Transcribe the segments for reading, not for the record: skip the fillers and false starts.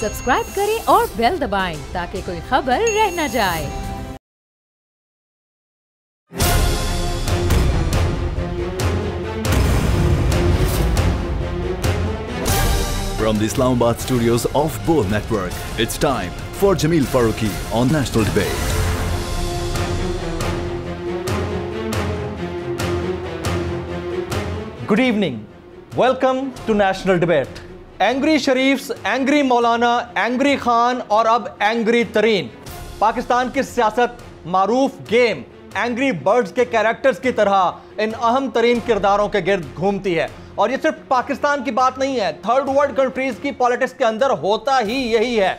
Subscribe करें और bell दबाएं ताकि कोई खबर रह न जाए। From the Islamabad studios of Bull Network, it's time for Jameel Farooqi on National Debate. Good evening. Welcome to National Debate. Angry Sharifs, angry मौलाना, एंग्री खान और अब एंग्री तरीन। पाकिस्तान की सियासत मारूफ गेम एंग्री बर्ड्स के कैरेक्टर्स की तरह इन अहम तरीन किरदारों के गिर्द घूमती है। और ये सिर्फ पाकिस्तान की बात नहीं है, थर्ड वर्ल्ड कंट्रीज की पॉलिटिक्स के अंदर होता ही यही है।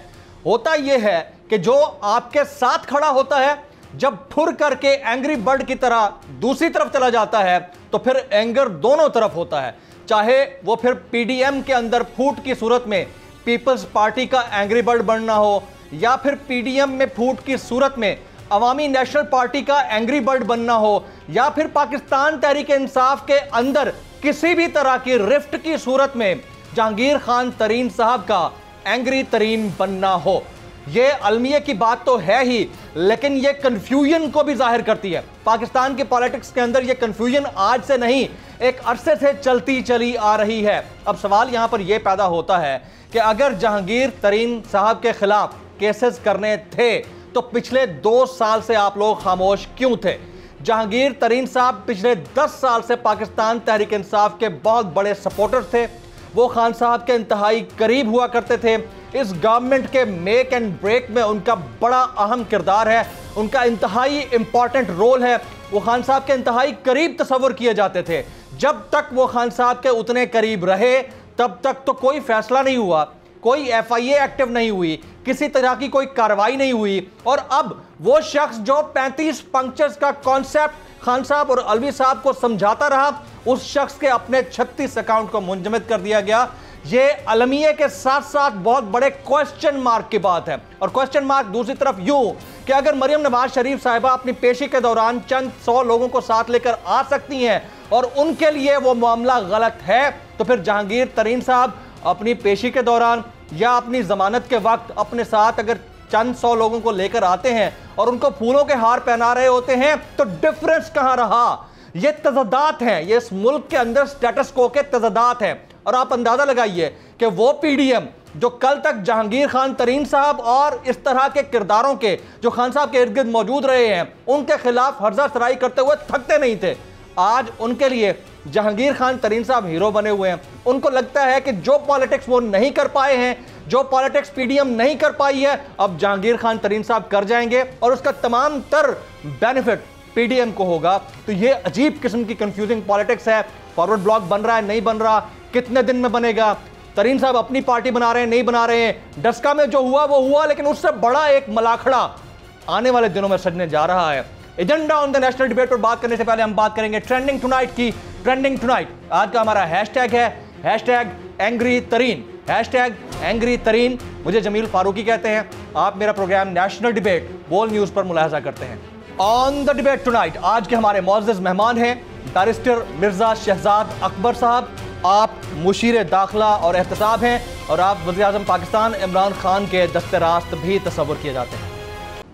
होता यह है कि जो आपके साथ खड़ा होता है, जब ठुर करके एंग्री बर्ड की तरह दूसरी तरफ चला जाता है तो फिर एंगर दोनों तरफ होता है। चाहे वो फिर पीडीएम के अंदर फूट की सूरत में पीपल्स पार्टी का एंग्री बर्ड बनना हो, या फिर पीडीएम में फूट की सूरत में अवामी नेशनल पार्टी का एंग्री बर्ड बनना हो, या फिर पाकिस्तान तहरीक इंसाफ के अंदर किसी भी तरह की रिफ्ट की सूरत में जहांगीर खान तरीन साहब का एंग्री तरीन बनना हो। ये अलमिया की बात तो है ही, लेकिन ये कंफ्यूजन को भी जाहिर करती है। पाकिस्तान की पॉलिटिक्स के अंदर ये कंफ्यूजन आज से नहीं, एक अरसे से चलती चली आ रही है। अब सवाल यहां पर यह पैदा होता है कि अगर जहांगीर तरीन साहब के खिलाफ केसेस करने थे तो पिछले 2 साल से आप लोग खामोश क्यों थे? जहांगीर तरीन साहब पिछले 10 साल से पाकिस्तान तहरीक इंसाफ के बहुत बड़े सपोर्टर्स थे। वो खान साहब के इंतहाई करीब हुआ करते थे। इस गवर्नमेंट के मेक एंड ब्रेक में उनका बड़ा अहम किरदार है, उनका इंतहाई इंपॉर्टेंट रोल है। वो खान साहब के इंतहाई करीब तस्वर किए जाते थे। जब तक वो खान साहब के उतने करीब रहे तब तक तो कोई फैसला नहीं हुआ, कोई एफआईए एक्टिव नहीं हुई, किसी तरह की कोई कार्रवाई नहीं हुई। और अब वो शख्स जो 35 पंक्चर्स का कॉन्सेप्ट खान साहब और अलवी साहब को समझाता रहा, उस शख्स के अपने 36 अकाउंट को मुंजमद कर दिया गया। ये अलमिये के साथ साथ बहुत बड़े क्वेश्चन मार्क की बात है। और क्वेश्चन मार्क दूसरी तरफ यूं कि अगर मरियम नवाज शरीफ साहिबा अपनी पेशी के दौरान चंद 100 लोगों को साथ लेकर आ सकती हैं और उनके लिए वो मामला गलत है, तो फिर जहांगीर तरीन साहब अपनी पेशी के दौरान या अपनी जमानत के वक्त अपने साथ अगर चंद 100 लोगों को लेकर आते हैं और उनको फूलों के हार पहना रहे होते हैं, तो डिफरेंस कहां रहा? ये तज़ादात हैं, ये इस मुल्क के अंदर स्टेटस को के तज़ादात हैं। और आप अंदाजा लगाइए कि वो पीडीएम जो कल तक जहांगीर खान तरीन साहब और इस तरह के किरदारों के जो खान साहब के इर्द गिर्द मौजूद रहे हैं, उनके खिलाफ हर्जा सराई करते हुए थकते नहीं थे, आज उनके लिए जहांगीर खान तरीन साहब हीरो बने हुए हैं। उनको लगता है कि जो पॉलिटिक्स वो नहीं कर पाए हैं, जो पॉलिटिक्स पीडीएम नहीं कर पाई है, अब जहांगीर खान तरीन साहब कर जाएंगे और उसका तमाम तर बेनिफिट पीडीएम को होगा। तो ये अजीब किस्म की कंफ्यूजिंग पॉलिटिक्स है। फॉरवर्ड ब्लॉक बन रहा है, नहीं बन रहा, कितने दिन में बनेगा? तरीन साहब अपनी पार्टी बना रहे हैं, नहीं बना रहे हैं। डस्का में जो हुआ वो हुआ, लेकिन उससे बड़ा एक मलाखड़ा आने वाले दिनों में सजने जा रहा है। Agenda on the national debate पर बात करने से पहले हम बात करेंगे ट्रेंडिंग टुनाइट की। ट्रेंडिंग टुनाइट आज का हमारा हैशटैग है हैशटैग एंग्री तरीन। हैशटैग एंग्री तरीन। मुझे जमील फारूकी कहते हैं। आप मेरा प्रोग्राम नेशनल डिबेट बोल न्यूज पर मुलाहजा करते हैं। ऑन द डिबेट टुनाइट आज के हमारे मुअज़्ज़ज़ मेहमान हैं बैरिस्टर मिर्जा शहजाद अकबर साहब। आप मुशीर दाखिला और एहतसाब हैं और आप वज़ीर-ए-आज़म पाकिस्तान इमरान खान के दस्ते रास्त भी तस्वुर किए जाते हैं।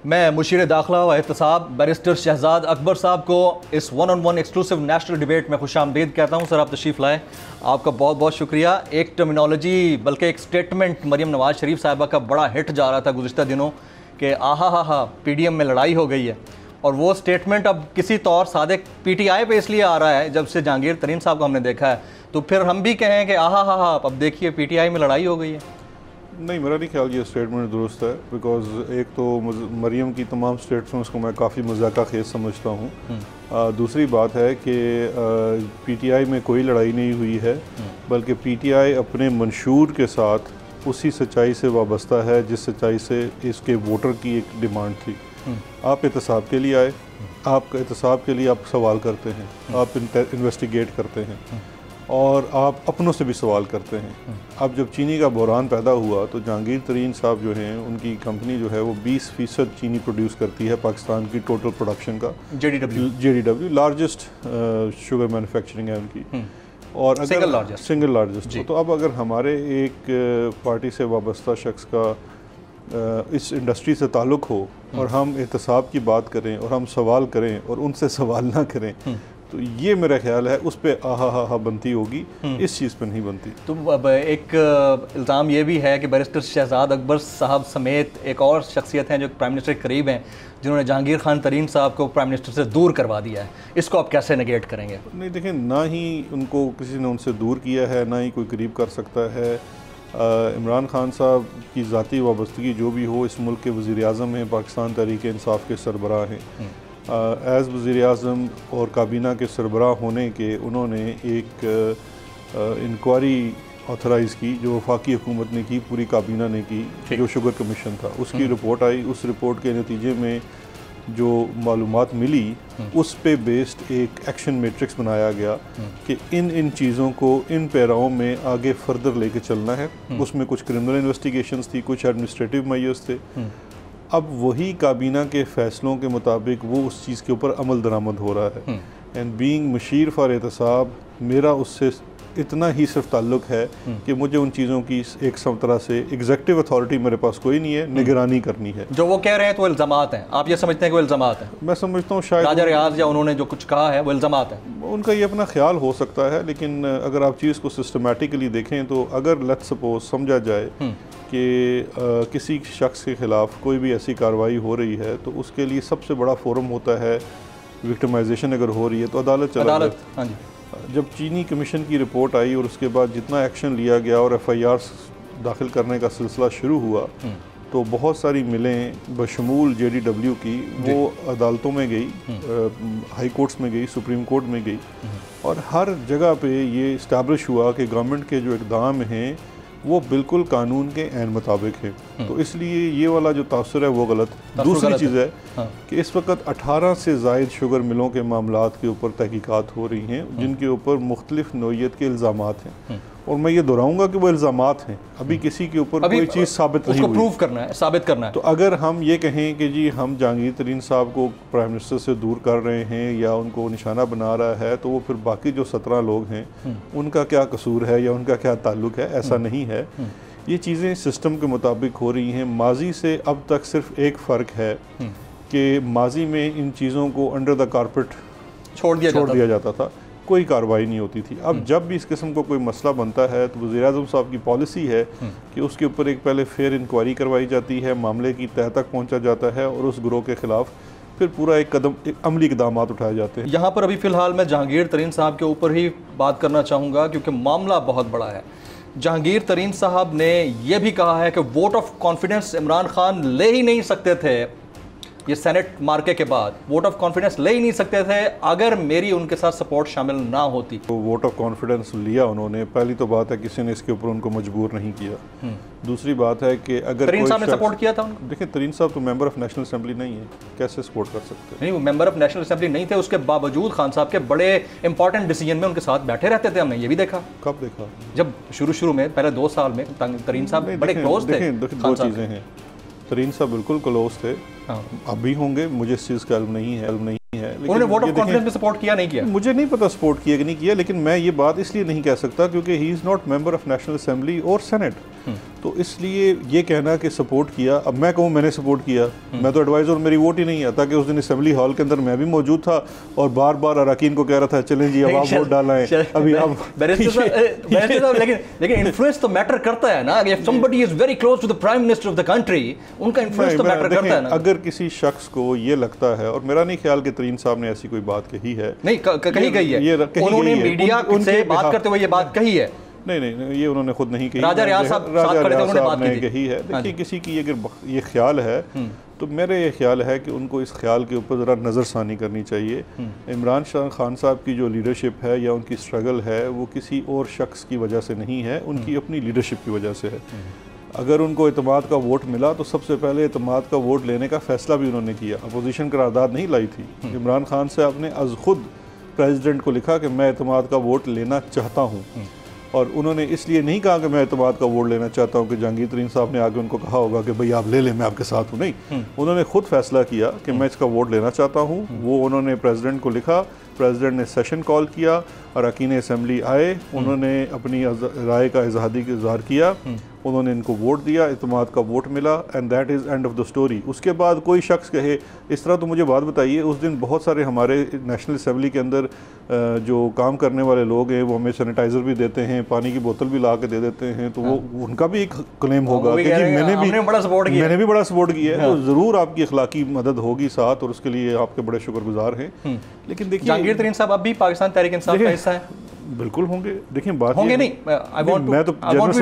मैं मुशीर दाखिला और एहतसाब बैरिस्टर शहजाद अकबर साहब को इस 1-on-1 एक्सक्लूसिव नेशनल डिबेट में खुशामदीद कहता हूं। सर, आप तशरीफ़ लाए, आपका बहुत बहुत शुक्रिया। एक टर्मिनोलॉजी बल्कि एक स्टेटमेंट मरियम नवाज शरीफ साहिबा का बड़ा हिट जा रहा था गुज़िश्ता दिनों कि आहा पीडीएम में लड़ाई हो गई है, और वो स्टेटमेंट अब किसी तौर सादिक पीटीआई पे इसलिए आ रहा है जब से जहांगीर तरीन साहब को हमने देखा है, तो फिर हम भी कहें कि आहा अब देखिए पीटीआई में लड़ाई हो गई है। नहीं, मेरा नहीं ख्याल ये स्टेटमेंट दुरुस्त है। बिकॉज एक तो मरियम की तमाम स्टेटमेंट्स को मैं काफ़ी मजाका खेज समझता हूँ। दूसरी बात है कि पीटीआई में कोई लड़ाई नहीं हुई है, बल्कि पीटीआई अपने मंशूर के साथ उसी सच्चाई से वाबस्ता है जिस सच्चाई से इसके वोटर की एक डिमांड थी। आप एहतसाब के लिए आए, आप एहतसाब के लिए आप सवाल करते हैं, आप इन्वेस्टिगेट करते हैं और आप अपनों से भी सवाल करते हैं। अब जब चीनी का बहरान पैदा हुआ तो जहांगीर तरीन साहब जो हैं, उनकी कंपनी जो है वो 20% चीनी प्रोड्यूस करती है पाकिस्तान की टोटल प्रोडक्शन का। जेडीडब्ल्यू लार्जेस्ट शुगर मैन्युफैक्चरिंग है उनकी। और अगर सिंगल लार्जेस्ट जी। तो अब अगर हमारे एक पार्टी से वाबस्ता शख्स का इस इंडस्ट्री से ताल्लुक़ हो और हम एहतसाब की बात करें और हम सवाल करें और उनसे सवाल ना करें, तो ये मेरा ख्याल है उस पर आहा बनती होगी, इस चीज़ पर नहीं बनती। तो अब एक इल्ज़ाम ये भी है कि बैरिस्टर शहजाद अकबर साहब समेत एक और शख्सियत हैं जो प्राइम मिनिस्टर के करीब हैं, जिन्होंने जहांगीर खान तरीन साहब को प्राइम मिनिस्टर से दूर करवा दिया है। इसको आप कैसे नेगेट करेंगे? नहीं, देखें, ना ही उनको किसी ने उनसे दूर किया है, ना ही कोई करीब कर सकता है। इमरान खान साहब की ज़ाती वाबस्तगी जो भी हो, इस मुल्क के वज़ीर आज़म हैं, पाकिस्तान तहरीक इंसाफ के सरबराह हैं। एज़ वज़ीर आज़म और काबीना के सरबराह होने के उन्होंने एक इंक्वायरी ऑथराइज़ की, जो वफाकी हुकूमत ने की, पूरी काबीना ने की, जो शुगर कमीशन था, उसकी रिपोर्ट आई। उस रिपोर्ट के नतीजे में जो मालूमात मिली, उस पे बेस्ड एक एक्शन मैट्रिक्स बनाया गया कि इन चीज़ों को इन पैराओं में आगे फर्दर लेके चलना है। उसमें कुछ क्रिमिनल इन्वेस्टिगेशंस थी, कुछ एडमिनिस्ट्रेटिव मेजर्स थे। अब वही काबीना के फ़ैसलों के मुताबिक वो उस चीज़ के ऊपर अमल दरामद हो रहा है। एंड बीइंग मशीर फॉर एहतसाब, मेरा उससे इतना ही सिर्फ ताल्लुक़ है कि मुझे उन चीज़ों की एक सब तरह से एग्जेक्टिव अथॉरिटी मेरे पास कोई नहीं है, निगरानी करनी है। जो वो कह रहे हैं तो इल्ज़ामात हैं, आप ये समझते हैं कि वो इल्ज़ामात हैं? मैं समझता हूँ शायद राजा रियाज या उन्होंने जो कुछ कहा है वो इल्ज़ामात हैं। उनका ये अपना ख्याल हो सकता है, लेकिन अगर आप चीज़ को सिस्टमेटिकली देखें तो अगर लेट्स सपोज समझा जाए कि किसी शख्स के ख़िलाफ़ कोई भी ऐसी कार्रवाई हो रही है, तो उसके लिए सबसे बड़ा फोरम होता है, विक्टिमाइजेशन अगर हो रही है तो अदालत चला जाए। हाँ जी। जब चीनी कमीशन की रिपोर्ट आई और उसके बाद जितना एक्शन लिया गया और FIRs दाखिल करने का सिलसिला शुरू हुआ, तो बहुत सारी मिलें बशमूल JDW की वो अदालतों में गई, हाई कोर्ट्स में गई, सुप्रीम कोर्ट में गई, और हर जगह पे ये इस्टेब्लिश हुआ कि गवर्नमेंट के जो इक़दाम हैं वो बिल्कुल कानून के ऐन मुताबिक है। तो इसलिए ये वाला जो तासुर है वो गलत। दूसरी चीज़ है कि इस वक्त 18 से ज़ायद शुगर मिलों के मामलात के ऊपर तहकीकात हो रही हैं, जिनके ऊपर मुख्तलिफ नौइयत के इल्ज़ामात हैं, और मैं ये दोहराऊंगा कि वो इल्ज़ामात हैं, अभी किसी के ऊपर कोई चीज़ साबित नहीं हुई। प्रूव करना है, साबित करना है। तो अगर हम ये कहें कि जी हम जहांगीर तरीन साहब को प्राइम मिनिस्टर से दूर कर रहे हैं या उनको निशाना बना रहा है, तो वो फिर बाकी जो 17 लोग हैं उनका क्या कसूर है या उनका क्या ताल्लुक़ है? ऐसा नहीं है। ये चीज़ें सिस्टम के मुताबिक हो रही हैं। माजी से अब तक सिर्फ एक फ़र्क है कि माजी में इन चीज़ों को अंडर द कारपेट छोड़ दिया जाता था, कोई कार्रवाई नहीं होती थी। अब जब भी इस किस्म को कोई मसला बनता है तो वज़ीर-ए-आज़म साहब की पॉलिसी है कि उसके ऊपर एक पहले फेयर इंक्वायरी करवाई जाती है, मामले की तह तक पहुंचा जाता है और उस गिरोह के ख़िलाफ़ फिर पूरा एक अमली इक़दाम उठाए जाते हैं। यहाँ पर अभी फ़िलहाल मैं जहांगीर तरीन साहब के ऊपर ही बात करना चाहूँगा, क्योंकि मामला बहुत बड़ा है। जहांगीर तरीन साहब ने यह भी कहा है कि vote of confidence Imran Khan ले ही नहीं सकते थे, ये सेनेट मार्के के बाद वोट ऑफ कॉन्फिडेंस ले ही नहीं सकते थे अगर मेरी उनके साथ सपोर्ट शामिल ना होती। तो वोट ऑफ कॉन्फिडेंस लिया उन्होंने, पहली तो बात है किसी ने इसके ऊपर उनको मजबूर नहीं किया। दूसरी बात है कि अगर तरीन साहब ने सपोर्ट किया था उनको। देखिए, तरीन साहब तो मेंबर ऑफ नेशनल असेंबली नहीं है, कैसे सपोर्ट कर सकते? नहीं, वो मेंबर ऑफ नेशनल असेंबली नहीं थे, उसके बावजूद खान साहब के बड़े इंपॉर्टेंट डिसीजन में उनके साथ बैठे रहते थे। हमने ये भी देखा। कब देखा? जब शुरू में पहले 2 साल में तरीन साहब बड़े क्लोज थे। दो चीज़ें हैं, तरीन साहब बिल्कुल क्लोज थे, अभी होंगे, मुझे इस चीज़ का इल्म नहीं है। उन्होंने वोट ऑफ कॉन्फिडेंस में सपोर्ट किया नहीं किया, मुझे नहीं पता सपोर्ट किया कि नहीं किया, लेकिन मैं ये बात इसलिए नहीं कह सकता क्योंकि he is not member of national assembly और सेनेट। तो इसलिए ये कहना कि सपोर्ट किया, अब मैं कहूँ मैंने सपोर्ट किया, मैं तो एडवाइज़र, मेरी वोट ही नहीं आता कि उस दिन असेंबली हॉल के अंदर मैं भी मौजूद था और बार बार अरकान को कह रहा था चलें जी अब आप वोट डालना है अभी आप। लेकिन इन्फ्लुएंस तो मैटर करता है ना, if somebody is very close to the prime minister of the country, उनका इन्फ्लुएंस तो मैटर करता है ना। अगर किसी शख्स को ये लगता है, और मेरा नहीं ख्याल कि तरीन साहब ने ऐसी कोई बात कही है, नहीं कही गई है, उन्होंने मीडिया से बात करते हुए ये बात कही है। नहीं, ये उन्होंने खुद नहीं कही, राजा रियाज साहब ने कही है। देखिए, किसी की अगर ये ख्याल है तो मेरा ये ख्याल है कि उनको इस ख्याल के ऊपर ज़रा नज़रसानी करनी चाहिए। इमरान खान साहब की जो लीडरशिप है या उनकी स्ट्रगल है वो किसी और शख्स की वजह से नहीं है, उनकी अपनी लीडरशिप की वजह से है। अगर उनको एतमाद का वोट मिला तो सबसे पहले एतमाद का वोट लेने का फ़ैसला भी उन्होंने किया, अपोजिशन करारदाद नहीं लाई थी। इमरान खान साहब ने अज़ खुद प्रेसिडेंट को लिखा कि मैं एतमाद का वोट लेना चाहता हूँ, और उन्होंने इसलिए नहीं कहा कि मैं एतमाद का वोट लेना चाहता हूँ कि जहांगीर तरीन साहब ने आगे उनको कहा होगा कि भाई आप ले लें मैं आपके साथ हूँ। नहीं, उन्होंने खुद फैसला किया कि मैं इसका वोट लेना चाहता हूँ। वो उन्होंने प्रेसिडेंट को लिखा, प्रेसिडेंट ने सेशन कॉल किया, अरकान असम्बली आए, उन्होंने अपनी राय का इजहार किया, उन्होंने इनको वोट दिया, इत्मीनान का वोट मिला, and that is end of the story. उसके बाद कोई शख्स कहे इस तरह, तो मुझे बात बताइए, उस दिन बहुत सारे हमारे नेशनल असम्बली के अंदर जो काम करने वाले लोग हैं वो हमें सैनिटाइज़र भी देते हैं, पानी की बोतल भी ला के दे देते हैं, तो वो उनका भी एक क्लेम होगा कि जी मैंने भी बड़ा सपोर्ट किया है, तो ज़रूर आपकी अखलाकी मदद होगी साथ, और उसके लिए आपके बड़े शुक्रगुजार हैं। लेकिन देखिए जहांगीर तरीन साहब अब भी पाकिस्तान तहरीक इंसाफ का हिस्सा है। बिल्कुल होंगे। देखिए बात होंगे नहीं, मैं तो जनरल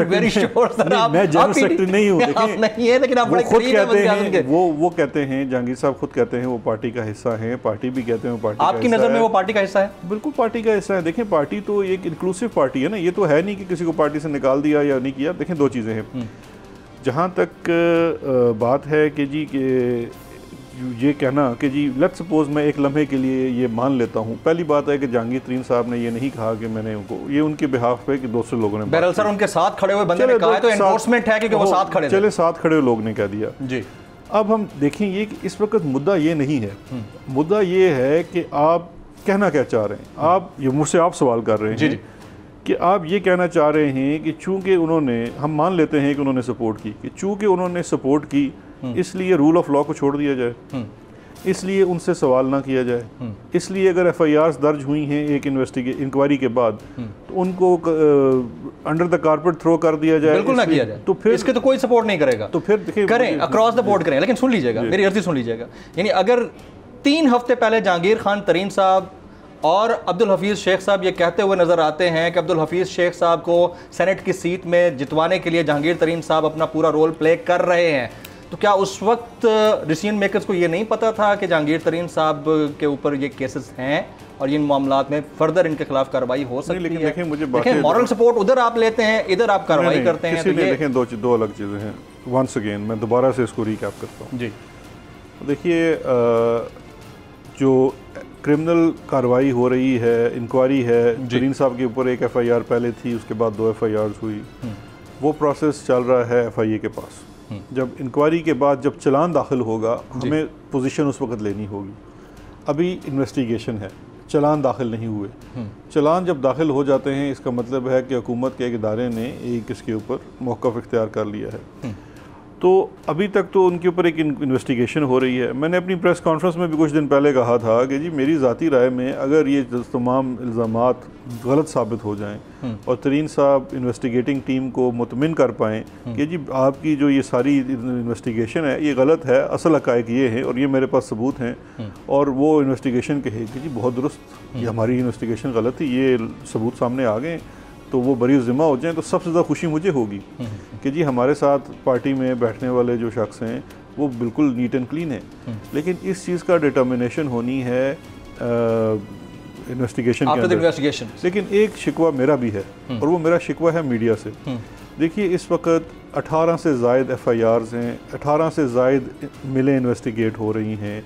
सेक्रेटरी नहीं हूँ, वो कहते हैं, जहांगीर साहब खुद कहते हैं वो पार्टी का हिस्सा है, पार्टी भी कहते हैं वो पार्टी आपकी नज़र में वो पार्टी का हिस्सा है? बिल्कुल पार्टी का हिस्सा है। देखिए पार्टी तो एक इंक्लूसिव पार्टी है ना, ये तो है नहीं कि किसी को पार्टी से निकाल दिया या नहीं किया। देखिए दो चीज़ें हैं, जहाँ तक बात है कि जी के ये कहना कि जी लेट्स सपोज मैं एक लम्हे के लिए ये मान लेता हूँ, पहली बात है कि जहांगीर तरीन साहब ने ये नहीं कहा कि मैंने उनको, ये उनके बिहाफ पे कि दूसरे लोगों ने, बहरहाल सर उनके साथ खड़े हुए बंदे ने कहा है तो एनफोर्समेंट है कि वो साथ खड़े, चले साथ खड़े हुए लोग ने कह दिया जी। अब हम देखें ये कि इस वक्त मुद्दा ये नहीं है, मुद्दा ये है कि आप कहना क्या चाह रहे हैं। आप ये मुझसे आप सवाल कर रहे हैं कि आप ये कहना चाह रहे हैं कि चूंकि उन्होंने, हम मान लेते हैं कि उन्होंने सपोर्ट की, कि चूंकि उन्होंने सपोर्ट की इसलिए रूल ऑफ लॉ को छोड़ दिया जाए, इसलिए उनसे सवाल ना किया जाए, इसलिए अगर FIRs दर्ज हुई हैं एक इंक्वायरी के बाद तो उनको अंडर द कारपेट थ्रो कर दिया जाए, बिल्कुल ना किया जाए, तो फिर इसके तो कोई सपोर्ट नहीं करेगा। तो फिर देखिए करें, अक्रॉस द बोर्ड करें, लेकिन सुन लीजिएगा, मेरी अर्जी सुन लीजिएगा। यानी अगर 3 हफ्ते पहले जहांगीर खान तरीन साहब और अब्दुल हफीज़ शेख साहब ये कहते हुए नज़र आते हैं कि अब्दुल हफीज़ शेख साहब को सेनेट की सीट में जितवाने के लिए जहांगीर तरीन साहब अपना पूरा रोल प्ले कर रहे हैं, तो क्या उस वक्त डिसीजन मेकर्स को ये नहीं पता था कि जहांगीर तरीन साहब के ऊपर ये केसेस हैं और इन मामलात में फर्दर इनके खिलाफ कार्रवाई हो सकती है? लेकिन मुझे देखें, मॉरल सपोर्ट उधर आप लेते हैं, इधर आप कार्रवाई करते हैं, तो ये देखें दो अलग चीज़ें हैं। वंस अगेन मैं दोबारा से इसको रिकैप करता हूँ जी। देखिए जो क्रिमिनल कार्रवाई हो रही है, इंक्वायरी है, तरीन साहब के ऊपर एक FIR पहले थी, उसके बाद 2 FIRs हुई, वो प्रोसेस चल रहा है FIA के पास। जब इंक्वायरी के बाद जब चलान दाखिल होगा, हमें पोजीशन उस वक्त लेनी होगी। अभी इन्वेस्टिगेशन है, चलान दाखिल नहीं हुए। चलान जब दाखिल हो जाते हैं इसका मतलब है कि हुकूमत के एक इदारे ने एक इसके ऊपर मौक़िफ़ इख्तियार कर लिया है। तो अभी तक तो उनके ऊपर एक इन्वेस्टिगेशन हो रही है। मैंने अपनी प्रेस कॉन्फ्रेंस में भी कुछ दिन पहले कहा था कि जी मेरी ज़ाती राय में अगर ये तमाम इल्ज़ामात गलत साबित हो जाएं और तरीन साहब इन्वेस्टिगेटिंग टीम को मुतमिन कर पाएँ कि जी आपकी जो ये सारी इन्वेस्टिगेशन है ये गलत है, असल हक़ाइक़ ये हैं और ये मेरे पास सबूत हैं, और वो इन्वेस्टिगेशन कहे कि जी बहुत दुरुस्त, ये हमारी इन्वेस्टिगेशन गलत थी, ये सबूत सामने आ गए, तो वो बरी ज़िम्मा हो जाएँ, तो सबसे ज़्यादा खुशी मुझे होगी कि जी हमारे साथ पार्टी में बैठने वाले जो शख्स हैं वो बिल्कुल नीट एंड क्लीन है। लेकिन इस चीज़ का डिटर्मिनेशन होनी है इन्वेस्टिगेशन के अंदर। लेकिन एक शिकवा मेरा भी है और वो मेरा शिकवा है मीडिया से। देखिए इस वक्त 18 से ज़ायद FIRs हैं, 18 से ज़ायद मिलें इन्वेस्टिगेट हो रही हैं।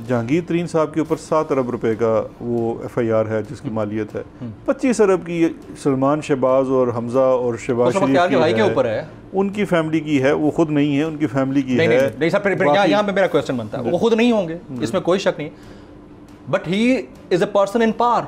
जहांगीर तरीन साहब के ऊपर 7 अरब रुपए का वो FIR है जिसकी मालियत है, 25 अरब की सलमान शहबाज और हमजा और शहबाज शरीफ के भाई के ऊपर है, उनकी फैमिली की है, वो खुद नहीं है, उनकी फैमिली की है। नहीं सर, यहाँ पे मेरा क्वेश्चन बनता है, वो खुद नहीं होंगे, इसमें कोई शक नहीं, but he is a person in power.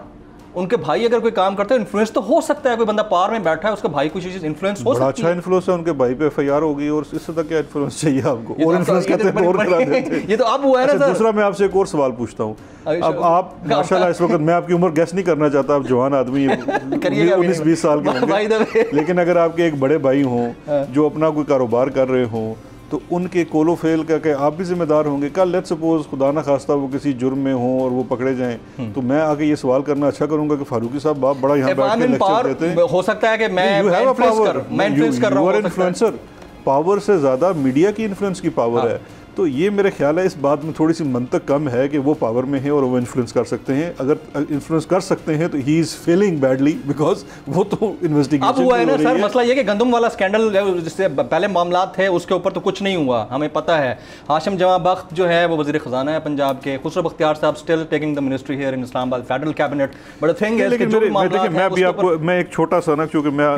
उनके भाई अगर कोई काम करता है, इन्फ्लुएंस तो हो सकता है, कोई बंदा पावर में बैठा है, उसका भाई कुछ चीज इन्फ्लुएंस हो सकती है। अच्छा इन्फ्लुएंस है, उनके भाई पे FIR हो गई, और इससे तक क्या इन्फ्लुएंस चाहिए आपको? और इन्फ्लुएंस करते हैं और करा देते हैं। ये तो अब हुआ है ना सर। दूसरा मैं आपसे एक और सवाल पूछता हूँ। अब आप माशाल्लाह इस वक्त, मैं आपकी उम्र गेस नहीं करना चाहता, आप जवान आदमी 19-20 साल के होंगे, लेकिन अगर आपके एक बड़े भाई हों जो अपना कोई कारोबार कर रहे हों तो उनके कोलो फेल करके आप भी जिम्मेदार होंगे। कल लेट्स सपोज खुदा ना खास्ता वो किसी जुर्म में हों और वो पकड़े जाएं, तो मैं आके ये सवाल करना अच्छा करूंगा कि फारूकी साहब आप बड़ा यहाँ बैठ के लेक्चर देते हैं। हो सकता है कि मैं इन्फ्लुएंस कर रहा हूं। इन्फ्लुएंसर पावर से ज़्यादा मीडिया की इन्फ्लुएंस की पावर है। तो ये मेरे ख्याल है इस बात में थोड़ी सी मंतक कम है कि वो पावर में है और वो इन्फ्लुएंस कर सकते हैं। अगर इन्फ्लुएंस कर सकते हैं तो he is failing badly, because वो तो इन्वेस्टिगेशन अब हुआ है ना सर। मसला ये कि गंदम वाला स्कैंडल जिससे पहले मामलात थे उसके ऊपर तो कुछ नहीं हुआ, हमें पता है। हाशिम जमां बख्त जो है वो वज़ीर ख़जाना है पंजाब के, खुसरो बख्तियार साहब still taking the ministry here in Islamabad federal cabinet, but the thing is कि जो मामला मैं एक छोटा सा ना, क्योंकि मैं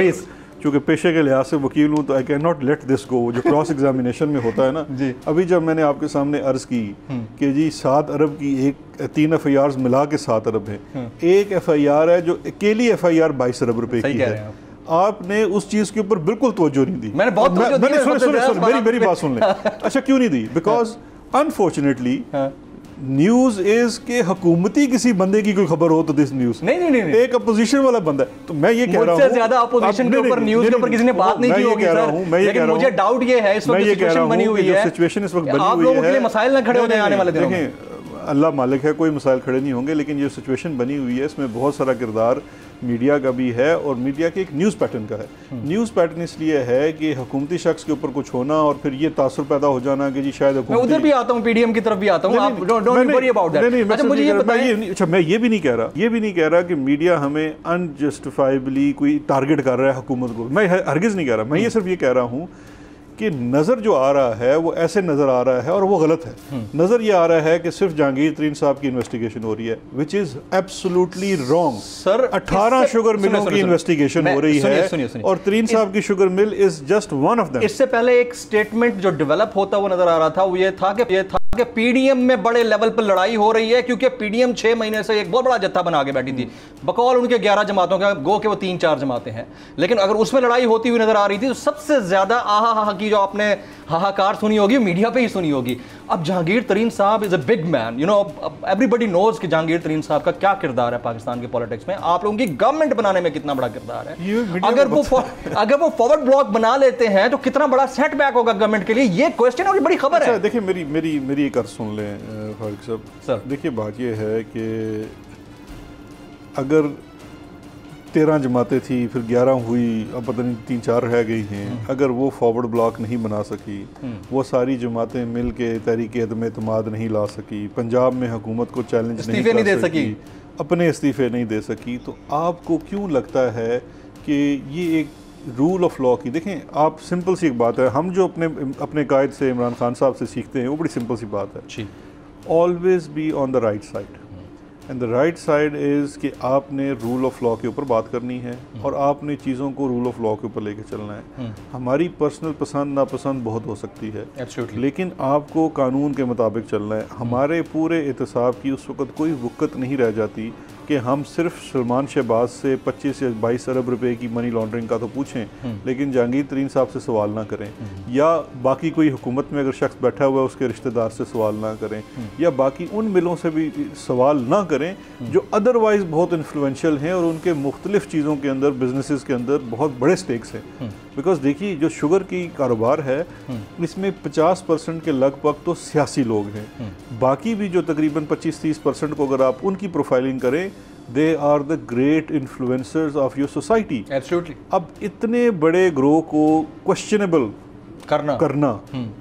चूँकि पेशे के लिहाज से वकील हूँ तो I can not let this go, जो क्रॉस एग्जामिनेशन में होता है ना जी। अभी जब मैंने आपके सामने अर्ज़ की कि जी 7 अरब की 3 FIRs मिला के 7 अरब हैं, एक FIR है जो अकेली FIR 22 अरब रुपए की है, आपने उस चीज़ के ऊपर बिल्कुल तवज्जो नहीं दी। मैंने बहुत मेरी बात सुन लें। अच्छा क्यों नहीं दी? बिकॉज अनफॉर्चुनेटली न्यूज इज के हुकूमती किसी बंदे की कोई खबर हो तो दिस न्यूज नहीं एक अपोजिशन वाला बंदा है, तो मैं ये कह रहा हूं ज्यादा अपोजिशन के ऊपर न्यूज के ऊपर किसी ने बात नहीं की होगी सर, लेकिन मुझे डाउट ये है इस वक्त सिचुएशन बनी हुई है, सिचुएशन इस वक्त बनी हुई है, आप लोगों के लिए मसाइल ना खड़े होने आने वाले दिनों में। अल्लाह मालिक है, कोई मसाइल खड़े नहीं होंगे, लेकिन ये सिचुएशन बनी हुई है, इसमें बहुत सारा किरदार मीडिया का भी है और मीडिया के एक न्यूज़ पैटर्न का है। न्यूज़ पैटर्न इसलिए है कि हुकूमती शख्स के ऊपर कुछ होना और फिर ये तासुर पैदा हो जाना कि जी शायद मैं उधर भी आता हूँ, पीडीएम की तरफ भी आता हूँ, आप डोंट वरी अबाउट दैट। अच्छा मुझे ये बताइए, अच्छा मैं ये भी नहीं कह रहा कि मीडिया हमें अनजस्टिफाइबली कोई टारगेट कर रहा है हुकूमत को, मैं हरगिज़ नहीं कह रहा, मैं ये सिर्फ ये कह रहा हूँ कि नज़र जो आ रहा है वो ऐसे नज़र आ रहा है और वो गलत है। नज़र ये आ रहा है कि सिर्फ जहांगीर तरीन साहब की इन्वेस्टिगेशन हो रही है, which is absolutely wrong. Sir 18 sugar मिलों की इन्वेस्टिगेशन हो रही है और तरीन साहब की sugar mill is just one of them. इससे पहले एक स्टेटमेंट जो डेवलप होता हुआ नजर आ रहा था वो ये था कि पीडीएम में बड़े लेवल पर लड़ाई हो रही है, क्योंकि पीडीएम 6 महीने से एक बहुत बड़ा जत्था बना के बैठी थी, बकौल उनके 11 जमातों का, गो के वो 3-4 जमातें हैं, लेकिन अगर उसमें लड़ाई होती हुई नजर आ रही थी तो सबसे ज्यादा आहा की जो आपने हाहाकार सुनी होगी मीडिया पे ही सुनी होगी। अब जहांगीर तरीन साहब is a big man, you know, everybody knows कि जहांगीर तरीन साहब का क्या किरदार है पाकिस्तान के पॉलिटिक्स में, आप लोगों की गवर्नमेंट बनाने में कितना बड़ा किरदार है। अगर वो फॉरवर्ड ब्लॉक बना लेते हैं तो कितना बड़ा सेटबैक होगा गवर्नमेंट के लिए, ये क्वेश्चन और बड़ी खबर है। देखिए मेरी एक अर्ज सुन लें फारूक साहब सर, देखिए बात ये है कि अगर 13 जमातें थी, फिर 11 हुई, अब पता नहीं 3-4 रह गई हैं, अगर वो फॉरवर्ड ब्लॉक नहीं बना सकी, वो सारी जमातें मिल के तहरीक अदम एतमाद नहीं ला सकी, पंजाब में हुकूमत को चैलेंज नहीं दे सकी, अपने इस्तीफे नहीं दे सकी, तो आपको क्यों लगता है कि ये एक रूल ऑफ लॉ की, देखें आप सिंपल सी एक बात है, हम जो अपने कायद से इमरान खान साहब से सीखते हैं वो बड़ी सिंपल सी बात है, always be on the right side, and the right side is कि आपने रूल ऑफ लॉ के ऊपर बात करनी है और आपने चीज़ों को रूल ऑफ लॉ के ऊपर लेके चलना है। हमारी पर्सनल पसंद नापसंद बहुत हो सकती है, लेकिन आपको कानून के मुताबिक चलना है। हमारे पूरे एहतसाब की उस वक़्त कोई वक़्त नहीं रह जाती कि हम सिर्फ सलमान शहबाज से 25 या 22 अरब रुपए की मनी लॉन्ड्रिंग का तो पूछें, लेकिन जहांगीर तरीन साहब से सवाल ना करें, या बाकी कोई हुकूमत में अगर शख्स बैठा हुआ है उसके रिश्तेदार से सवाल ना करें, या बाकी उन मिलों से भी सवाल ना करें जो अदरवाइज बहुत इन्फ्लुएंशियल हैं और उनके मुख्तलिफ चीज़ों के अंदर, बिजनेसेस के अंदर बहुत बड़े स्टेक्स हैं। बिकॉज देखिए जो शुगर की कारोबार है इसमें 50% के लगभग तो सियासी लोग हैं, बाकी भी जो तकरीबन 25-30% को अगर आप उनकी प्रोफाइलिंग करें, they are the great influencers of your society. Absolutely. अब इतने बड़े ग्रोह को क्वेश्चनेबल करना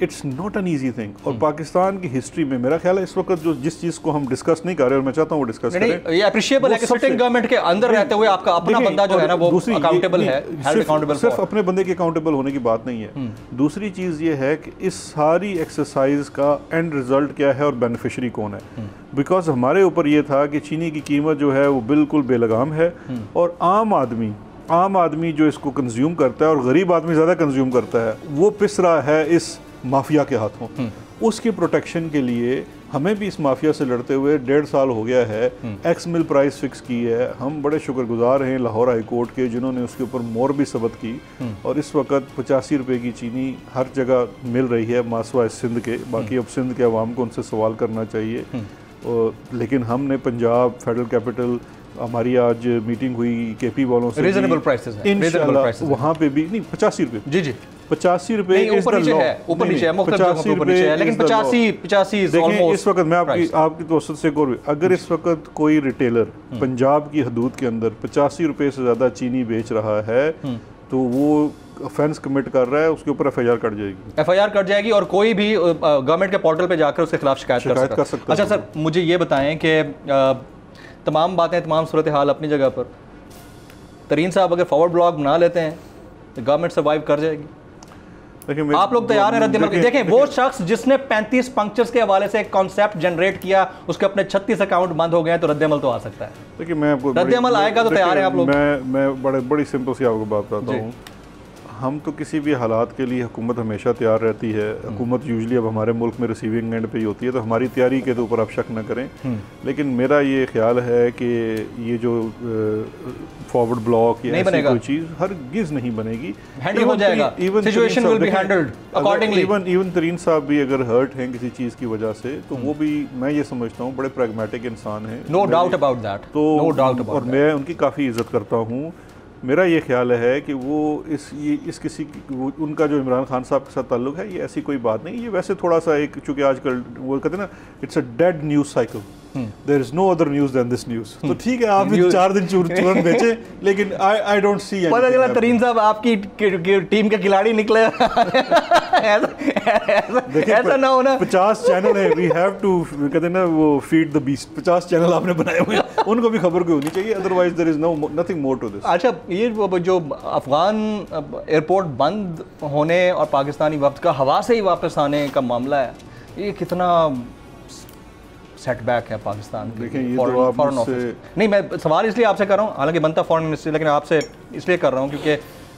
it's not an easy thing. और पाकिस्तान की हिस्ट्री में मेरा ख्याल है इस वक्त जो जिस चीज को हम डिस्कस नहीं कर रहे और मैं चाहता हूँ वो डिस्कस करें, ये अप्रिशिएबल है कि सिटिंग गवर्नमेंट के अंदर रहते हुए आपका अपना बंदा जो है ना वो अकाउंटेबल है, हेल्ड अकाउंटेबल। सिर्फ अपने बंदे के अकाउंटेबल होने की बात नहीं है, दूसरी चीज ये है कि इस सारी एक्सरसाइज का एंड रिजल्ट क्या है और बेनिफिशियरी कौन है। बिकॉज हमारे ऊपर ये था कि चीनी की कीमत जो है वो बिल्कुल बेलगाम है और आम आदमी जो इसको कंज्यूम करता है और गरीब आदमी ज़्यादा कंज्यूम करता है वो पिस रहा है इस माफिया के हाथों। उसके प्रोटेक्शन के लिए हमें भी इस माफिया से लड़ते हुए 1.5 साल हो गया है। एक्स मिल प्राइस फिक्स की है, हम बड़े शुक्रगुजार हैं लाहौर हाई कोर्ट के जिन्होंने उसके ऊपर मोर भी सबत की और इस वक्त 85 रुपये की चीनी हर जगह मिल रही है मासवा सिंध के। बाकी अब सिंध के अवाम को उनसे सवाल करना चाहिए, लेकिन हमने पंजाब फेडरल कैपिटल, हमारी आज मीटिंग हुई केपी वालों से, रीजनेबल प्राइसेस हैं, इंशाल्लाह वहाँ पे भी नहीं 85 रुपये, जी 85 रुपये ऊपर नीचे है, ऊपर नीचे है, मुख्तलिफ जगहों पे ऊपर नीचे है, लेकिन 85 देखिए इस वक्त मैं आपकी तवज्जो से एक और, अगर इस वक्त कोई रिटेलर पंजाब की हदूद के अंदर 85 रुपये से ज़्यादा चीनी बेच रहा है तो वो ऑफेंस कमिट कर रहा है, उसके ऊपर एफआईआर कट जाएगी और कोई भी गवर्नमेंट के पोर्टल पे जाकर उसके खिलाफ शिकायत कर सकता है। अच्छा सर मुझे ये बताएं कि तमाम बातें, तमाम सूरत हाल अपनी जगह पर, तरीन साहब अगर फॉरवर्ड ब्लॉक बना लेते हैं तो गवर्नमेंट सर्वाइव कर जाएगी। आप लोग तैयार हैं रद्द-ए-अमल के? देखें वो शख्स जिसने 35 पंक्चर्स के हवाले से एक कॉन्सेप्ट जनरेट किया, उसके अपने 36 अकाउंट बंद हो गए तो रद्द-ए-अमल तो आ सकता है। देखिए मैं आपको रद्द-ए-अमल आएगा तो तैयार है आप लोग? मैं बड़ी सिंपल सी आपको बात बताता हूँ हम तो किसी भी हालात के लिए हुकूमत हमेशा तैयार रहती है। हुकूमत यूजली अब हमारे मुल्क में रिसीविंग एंड पे ही होती है, तो हमारी तैयारी के तो ऊपर आप शक न करें। लेकिन मेरा ये ख्याल है कि ये जो फॉरवर्ड ब्लॉक या ऐसी कोई चीज़ हरगिज़ नहीं बनेगी। हैंडल हो जाएगा, situation will be handled accordingly. Even तरीन साहब भी अगर हर्ट हैं किसी चीज़ की वजह से, तो वो भी मैं ये समझता हूँ बड़े प्रैग्मेटिक इंसान हैं। No doubt about that, no doubt about. और मैं उनकी काफ़ी इज्जत करता हूँ। मेरा ये ख्याल है कि वो इस किसी उनका जो इमरान खान साहब के साथ ताल्लुक है, ये ऐसी कोई बात नहीं। ये वैसे थोड़ा सा एक, चूँकि आजकल वो कहते हैं ना, it's a dead news cycle, there is no other news than this news. तो ठीक है, आप 4 दिन चूरन बेचे, लेकिन आई डोंट सी। पता चला तरीन साहब आपकी टीम के खिलाड़ी निकले। ऐसा ना होना। 50 चैनल है, वी हैव टू, कहते हैं ना वो फीड द बीस्ट। 50 चैनल आपने बनाए हुए हैं, उनको भी खबर कोई होनी चाहिए, otherwise there is nothing more to this. अच्छा, ये जो अफगान एयरपोर्ट बंद होने और पाकिस्तानी वक्त का हवा से ही वापस आने का मामला है, ये कितना सेटबैक है पाकिस्तान के फॉरेन ऑफिस? नहीं, मैं सवाल इसलिए आपसे कर रहा हूँ, हालांकि बनता फॉरेन मिनिस्ट्री, लेकिन आपसे इसलिए कर रहा हूँ क्योंकि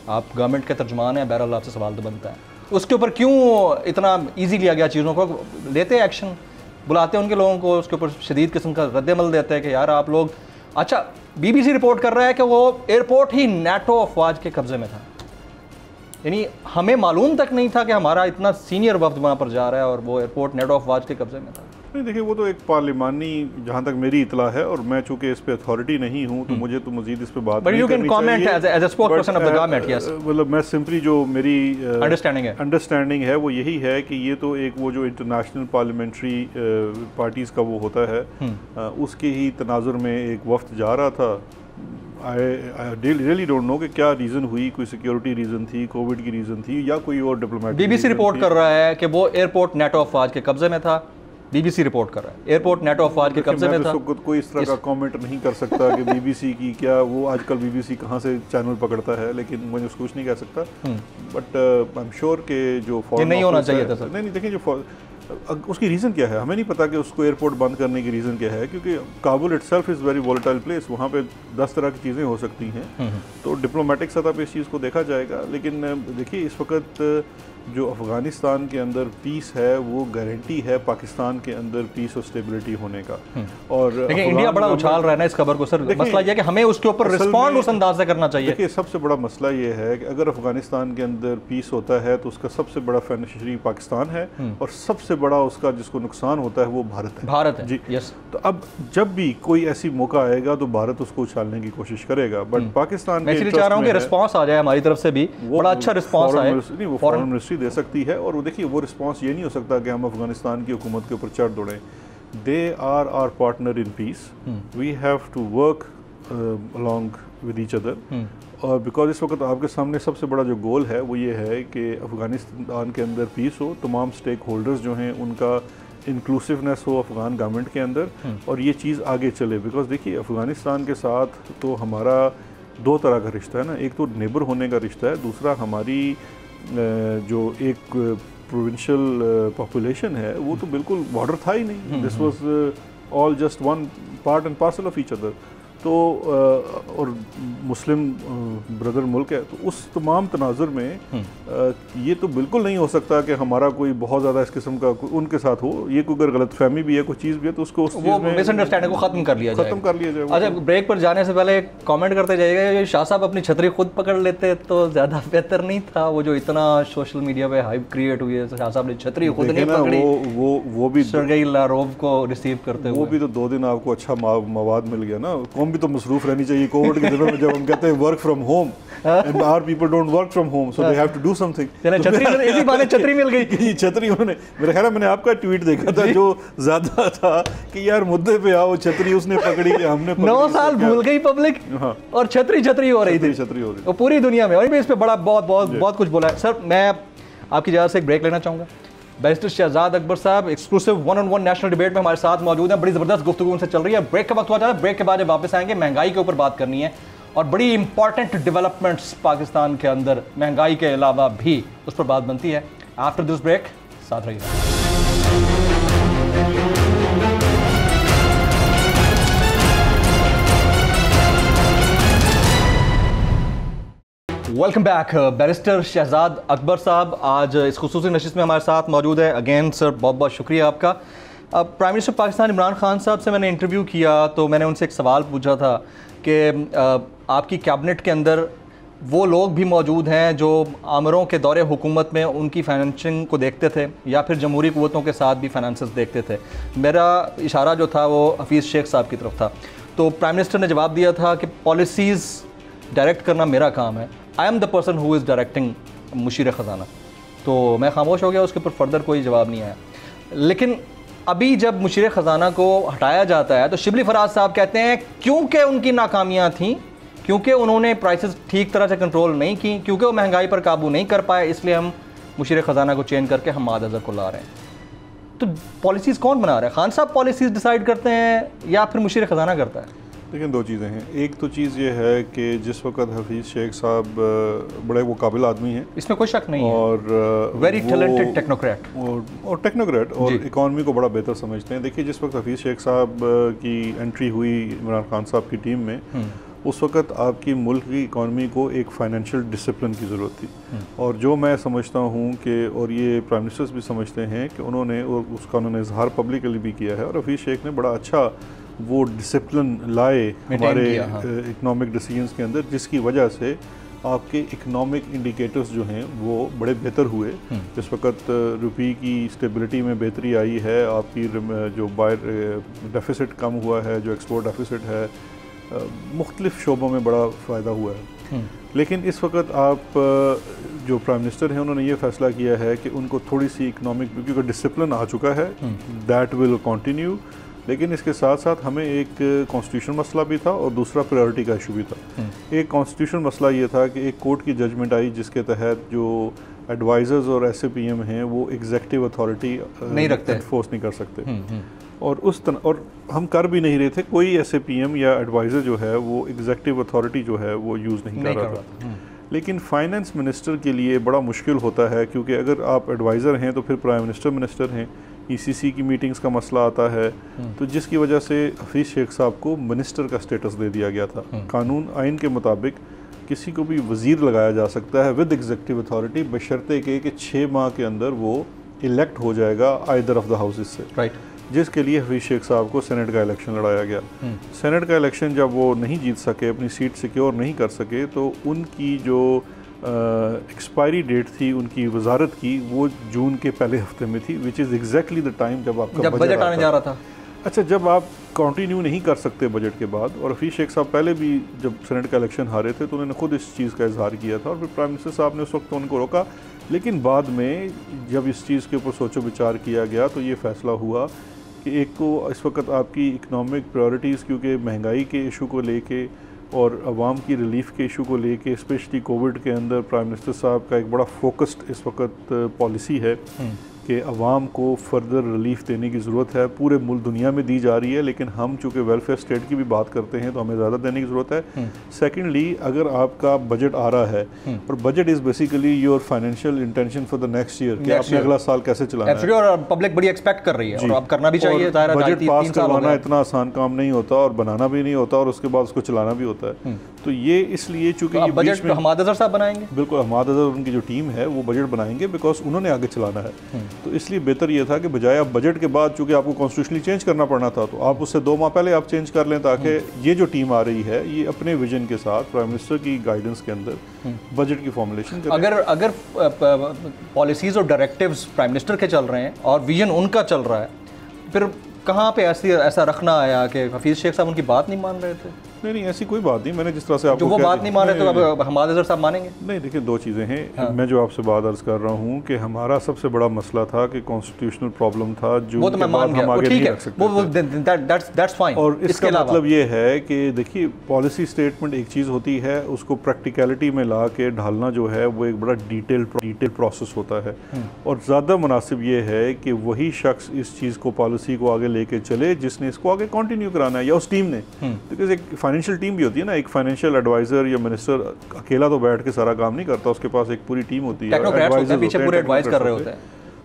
आप गवर्नमेंट के तर्जुमान हैं। बहरहाल आपसे सवाल तो बनता है, उसके ऊपर क्यों इतना ईजी लिया गया चीज़ों को? लेते एक्शन, बुलाते हैं उनके लोगों को, उसके ऊपर शदीद किस्म का रद्दमल देते हैं कि यार आप लोग। अच्छा, BBC रिपोर्ट कर रहा है कि वो एयरपोर्ट ही नेटो अफवाज के कब्जे में था, यानी हमें मालूम तक नहीं था कि हमारा इतना सीनियर वफ्द वहाँ पर जा रहा है और वो एयरपोर्ट नेटो अफवाज के कब्जे में था। नहीं, देखिए वो तो एक पार्लिमानी, जहाँ तक मेरी इतला है, और मैं चूँकि इस पे अथॉरिटी नहीं हूँ, तो मुझे तो मजीद इस पे बात नहीं करनी चाहिए। मतलब मैं सिंपली जो मेरी अंडरस्टैंडिंग है वो यही है कि ये तो एक वो जो इंटरनेशनल पार्लियामेंट्री पार्टीज़ का वो होता है, उसके ही तनाजुर में एक वफ्द जा रहा था। I really don't know कि क्या रीज़न हुई, कोई सिक्योरिटी रीज़न थी, कोविड की रीज़न थी, या कोई और डिप्लोमेटिक। BBC रिपोर्ट कर रहा है कि वो एयरपोर्ट नेटो अफवाज के कब्जे में था। BBC रिपोर्ट कर रहा है एयरपोर्ट नेटो अफवाज के कब्जे में था। कोई इस तरह का कमेंट नहीं कर सकता कि BBC की क्या, वो आजकल BBC कहाँ से चैनल पकड़ता है, लेकिन मैं उसको कुछ नहीं कह सकता। बट आई एम श्योर कि जो नहीं होना चाहिए था सर। नहीं, देखिए जो उसकी रीज़न क्या है हमें नहीं पता कि उसको एयरपोर्ट बंद करने की रीज़न क्या है, क्योंकि Kabul itself is very volatile place, वहाँ पे 10 तरह की चीज़ें हो सकती हैं। तो डिप्लोमेटिक सतह पे इस चीज़ को देखा जाएगा। लेकिन देखिए, इस वक्त जो अफ़गानिस्तान के अंदर पीस है, वो गारंटी है पाकिस्तान के अंदर पीस और स्टेबिलिटी होने का। और लेकिन इंडिया बड़ा उछाल रहा है ना इस खबर को सर। मसला ये है कि हमें उसके ऊपर रिस्पॉन्ड उस अंदाज से करना चाहिए। देखिए, सबसे बड़ा मसला ये है कि अगर अफ़गानिस्तान के अंदर पीस होता है तो उसका सबसे बड़ा बेनिफिशियरी पाकिस्तान है, और सबसे बड़ा उसका जिसको नुकसान होता है वो भारत है जी। यस। तो अब जब भी कोई ऐसी मौका आएगा तो भारत उसको उछालने की कोशिश करेगा, बट पाकिस्तान मैं इसलिए चाह रहा हूँ कि रिस्पॉन्स आ जाए हमारी तरफ से भी, बड़ा अच्छा रिस्पॉन्स आए। वो फॉरेन मिनिस्ट्री दे सकती है, और वो देखिए वो रिस्पॉन्स ये नहीं हो सकता कि हम अफगानिस्तान की हुकूमत के ऊपर चढ़ दौड़ें। They are our partner in peace, we have to work along with each other. और बिकॉज इस वक्त आपके सामने सबसे बड़ा जो गोल है वो ये है कि अफगानिस्तान के अंदर पीस हो, तमाम स्टेक होल्डर्स जो हैं उनका इंक्लूसिवनेस हो अफगान गवर्नमेंट के अंदर, और ये चीज़ आगे चले। बिकॉज देखिए, अफगानिस्तान के साथ तो हमारा 2 तरह का रिश्ता है ना, एक तो नेबर होने का रिश्ता है, दूसरा हमारी जो एक प्रोविंशियल पॉपुलेशन है वो तो बिल्कुल बॉर्डर था ही नहीं। This was all just one part and parcel of each other. तो और मुस्लिम ब्रदर मुल्क है, तो उस तमाम तनाजुर में ये तो बिल्कुल नहीं हो सकता कि हमारा कोई बहुत ज़्यादा इस किस्म का उनके साथ हो। ये कोई अगर गलत फहमी भी है, कोई चीज़ भी है, तो उसको मिसअंडरस्टैंडिंग को ख़त्म कर लिया जाए। अच्छा, ब्रेक पर जाने से पहले कमेंट करते जाइएगा, शाह साहब अपनी छतरी खुद पकड़ लेते तो ज़्यादा बेहतर नहीं था? वो जो इतना सोशल मीडिया पे हाइप क्रिएट हुई है, शाह साहब ने छतरी खुद नहीं पकड़ी, वो भी सर्गेई लारोव को रिसीव करते हुए। वो भी तो 2 दिन आपको अच्छा मवाद मिल गया ना। भी तो मसरूफ रहनी चाहिए कोविड के दिनों में, जब हम कहते हैं work from home, and our people don't work from home, so they have to do something. इसी बहाने छतरी मिल गई। छतरी उन्होंने, मेरा ख्याल है मैंने आपका ट्वीट देखा था जो ज्यादा था कि यार मुद्दे पे आओ, छतरी उसने पकड़ी कि हमने 9 साल भूल गई पब्लिक, और छतरी हो रही थी, छतरी हो रही थी पूरी दुनिया में। और इस पे बड़ा बहुत कुछ बोला है। सर, मैं आपकी इजाज़त से एक ब्रेक लेना चाहूँगा। बैरिस्टर शहजाद अकबर साहब एक्सक्लूसिव 1-on-1 नेशनल डिबेट में हमारे साथ मौजूद हैं। बड़ी ज़बरदस्त गुफ्तगू उनसे चल रही है। ब्रेक का वक्त हुआ जाता है, ब्रेक के बाद जब वापस आएंगे महंगाई के ऊपर बात करनी है, और बड़ी इंपॉर्टेंट डेवलपमेंट्स पाकिस्तान के अंदर महंगाई के अलावा भी उस पर बात बनती है। आफ्टर दिस ब्रेक साथ रहिएगा। Welcome back barrister Shahzad Akbar साहब आज इस खुसूसी नशिस्त में हमारे साथ मौजूद है। अगेन सर बहुत बहुत शुक्रिया आपका। प्राइम मिनिस्टर पाकिस्तान इमरान खान साहब से मैंने इंटरव्यू किया तो मैंने उनसे एक सवाल पूछा था कि आपकी कैबिनेट के अंदर वो लोग भी मौजूद हैं जो आमरों के दौरे हुकूमत में उनकी फाइनेंसिंग को देखते थे या फिर जमहूरी क़ुव्वतों के साथ भी फाइनेंसेस देखते थे। मेरा इशारा जो था वो हफीज़ शेख साहब की तरफ था। तो प्राइम मिनिस्टर ने जवाब दिया था कि पॉलिसीज़ डायरेक्ट करना मेरा काम है, I am the person who is directing Mushir ख़जाना। तो मैं खामोश हो गया, उसके ऊपर फर्दर कोई जवाब नहीं आया। लेकिन अभी जब मुशीर ख़जाना को हटाया जाता है तो शिबली फराज साहब कहते हैं क्योंकि उनकी नाकामियाँ थीं, क्योंकि उन्होंने प्राइसेस ठीक तरह से कंट्रोल नहीं की, क्योंकि वो महंगाई पर काबू नहीं कर पाए, इसलिए हम मुशीर ख़जाना को चेंज करके हम्माद अज़हर को ला रहे हैं। तो पॉलिसीज़ कौन बना रहा है? खान साहब पॉलिसीज़ डिसाइड करते हैं या फिर मुशीर ख़जाना करता है? देखिए दो चीज़ें हैं। एक तो चीज़ ये है कि जिस वक्त हफीज़ शेख साहब बड़े वो काबिल आदमी हैं, इसमें कोई शक नहीं और है, वेरी टैलेंटेड टेक्नोक्रेट और टेक्नोक्रेट और इकॉनमी को बड़ा बेहतर समझते हैं। देखिए जिस वक्त हफीज़ शेख साहब की एंट्री हुई इमरान खान साहब की टीम में, उस वक्त आपकी मुल्क की इकॉनमी को एक फाइनेंशियल डिसिप्लिन की ज़रूरत थी। और जो मैं समझता हूँ कि और ये प्राइम मिनिस्टर्स भी समझते हैं कि उन्होंने और उसका उन्होंने इजहार पब्लिकली भी किया है और हफीज़ शेख ने बड़ा अच्छा वो डिसिप्लिन लाए हमारे इकनॉमिक डिसीजंस के अंदर, जिसकी वजह से आपके इकनॉमिक इंडिकेटर्स जो हैं वो बड़े बेहतर हुए। जिस वक्त रुपये की स्टेबिलिटी में बेहतरी आई है, आपकी जो बायर डेफिसिट कम हुआ है, जो एक्सपोर्ट डेफिसिट है, मुख्तलिफ शोबों में बड़ा फ़ायदा हुआ है। लेकिन इस वक्त आप जो प्राइम मिनिस्टर हैं उन्होंने ये फ़ैसला किया है कि उनको थोड़ी सी इकनॉमिक, क्योंकि डिसिप्लिन आ चुका है, दैट विल कंटिन्यू। लेकिन इसके साथ साथ हमें एक कॉन्स्टिट्यूशन मसला भी था और दूसरा प्रायोरिटी का इशू भी था। एक कॉन्स्टिट्यूशन मसला ये था कि एक कोर्ट की जजमेंट आई जिसके तहत जो एडवाइज़र्स और SAPM हैं वो एग्जेक्टिव अथॉरिटी नहीं रखते, एनफोर्स नहीं कर सकते। और और हम कर भी नहीं रहे थे, कोई SAPM या एडवाइज़र जो है वो एग्जेक्टिव अथॉरिटी जो है वो यूज़ नहीं कर रहा था। लेकिन फाइनेंस मिनिस्टर के लिए बड़ा मुश्किल होता है, क्योंकि अगर आप एडवाइज़र हैं तो फिर प्राइम मिनिस्टर हैं, ECC की मीटिंग्स का मसला आता है, तो जिसकी वजह से हफीज़ शेख साहब को मिनिस्टर का स्टेटस दे दिया गया था। कानून आइन के मुताबिक किसी को भी वज़ीर लगाया जा सकता है विद एग्जेक्टिव अथॉरिटी, बशर्ते कि 6 माह के अंदर वो इलेक्ट हो जाएगा आइदर ऑफ द हाउसेस से, राइट। जिसके लिए हफीज़ शेख साहब को सेनेट का इलेक्शन लड़ाया गया। सेनेट का इलेक्शन जब वो नहीं जीत सके, अपनी सीट सिक्योर नहीं कर सके, तो उनकी जो एक्सपायरी डेट थी उनकी वजारत की वो जून के पहले हफ्ते में थी, which is exactly the time जब आपका बजट आने जा रहा था। अच्छा, जब आप कंटिन्यू नहीं कर सकते बजट के बाद, और हफीज़ शेख साहब पहले भी जब सेनेट का इलेक्शन हारे थे तो उन्होंने खुद इस चीज़ का इजहार किया था और फिर प्राइम मिनिस्टर साहब ने उस वक्त उनको रोका। लेकिन बाद में जब इस चीज़ के ऊपर सोचो विचार किया गया तो ये फ़ैसला हुआ कि एक तो इस वक्त आपकी इकनॉमिक प्रायोरिटीज़, क्योंकि महंगाई के इशू को लेके और आवाम की रिलीफ के इशू को लेके, स्पेशली कोविड के अंदर प्राइम मिनिस्टर साहब का एक बड़ा फोकस्ड इस वक्त पॉलिसी है कि आवाम को फर्दर रिलीफ देने की ज़रूरत है। पूरे मुल्क दुनिया में दी जा रही है, लेकिन हम चूँकि वेलफेयर स्टेट की भी बात करते हैं तो हमें ज़्यादा देने की ज़रूरत है। सेकेंडली, अगर आपका बजट आ रहा है और budget is basically your financial intention for the next year कि आपने अगला साल कैसे चलाना है, और पब्लिक बड़ी एक्सपेक्ट कर रही है और अब करना भी चाहिए। बजट पास करवाना इतना आसान काम नहीं होता और बनाना भी नहीं होता और उसके बाद उसको चलाना भी होता है। तो ये इसलिए चूँकि बजट हम्माद अज़हर साहब बनाएंगे, बिल्कुल हम्माद अज़हर उनकी जो टीम है वो बजट बनाएंगे, बिकॉज उन्होंने आगे चलाना है। तो इसलिए बेहतर ये था कि बजाय आप बजट के बाद, चूंकि आपको कॉन्स्टिट्यूशनली चेंज करना पड़ना था, तो आप उससे 2 माह पहले आप चेंज कर लें, ताकि ये जो टीम आ रही है ये अपने विजन के साथ प्राइम मिनिस्टर की गाइडेंस के अंदर बजट की फॉर्मुलेशन करें। अगर पॉलिसीज और डायरेक्टिव्स प्राइम मिनिस्टर के चल रहे हैं और विजन उनका चल रहा है, फिर कहाँ पे ऐसा रखना आया कि हफीज़ शेख साहब उनकी बात नहीं मान रहे थे? नहीं, ऐसी कोई बात नहीं। मैंने जिस तरह से आपको जो वो बात नहीं मान रहे तो अब हम्माद अज़हर साहब मानेंगे? नहीं, देखिए 2 चीज़ें हैं। मैं जो आपसे बात अर्ज कर रहा हूँ कि हमारा सबसे बड़ा मसला था कि कॉन्स्टिट्यूशनल प्रॉब्लम था, जो वो तो मैं मान गया, हम आगे नहीं रख सकते थे। और इसका मतलब ये है कि देखिए पॉलिसी स्टेटमेंट एक चीज़ होती है, उसको प्रैक्टिकलिटी में ला के ढालना जो है वो एक बड़ा डिटेल प्रोसेस होता है। और ज़्यादा मुनासिब ये है कि वही शख्स इस चीज़ को, पॉलिसी को आगे लेके चले जिसने इसको आगे कंटिन्यू कराना है, या उस टीम ने। बिकॉज एक फाइनेंशियल टीम भी होती है ना, एक फाइनेंशियल एडवाइजर या मिनिस्टर अकेला तो बैठ के सारा काम नहीं करता, उसके पास एक पूरी टीम होती है, पीछे पूरे एडवाइस कर रहे होते हैं।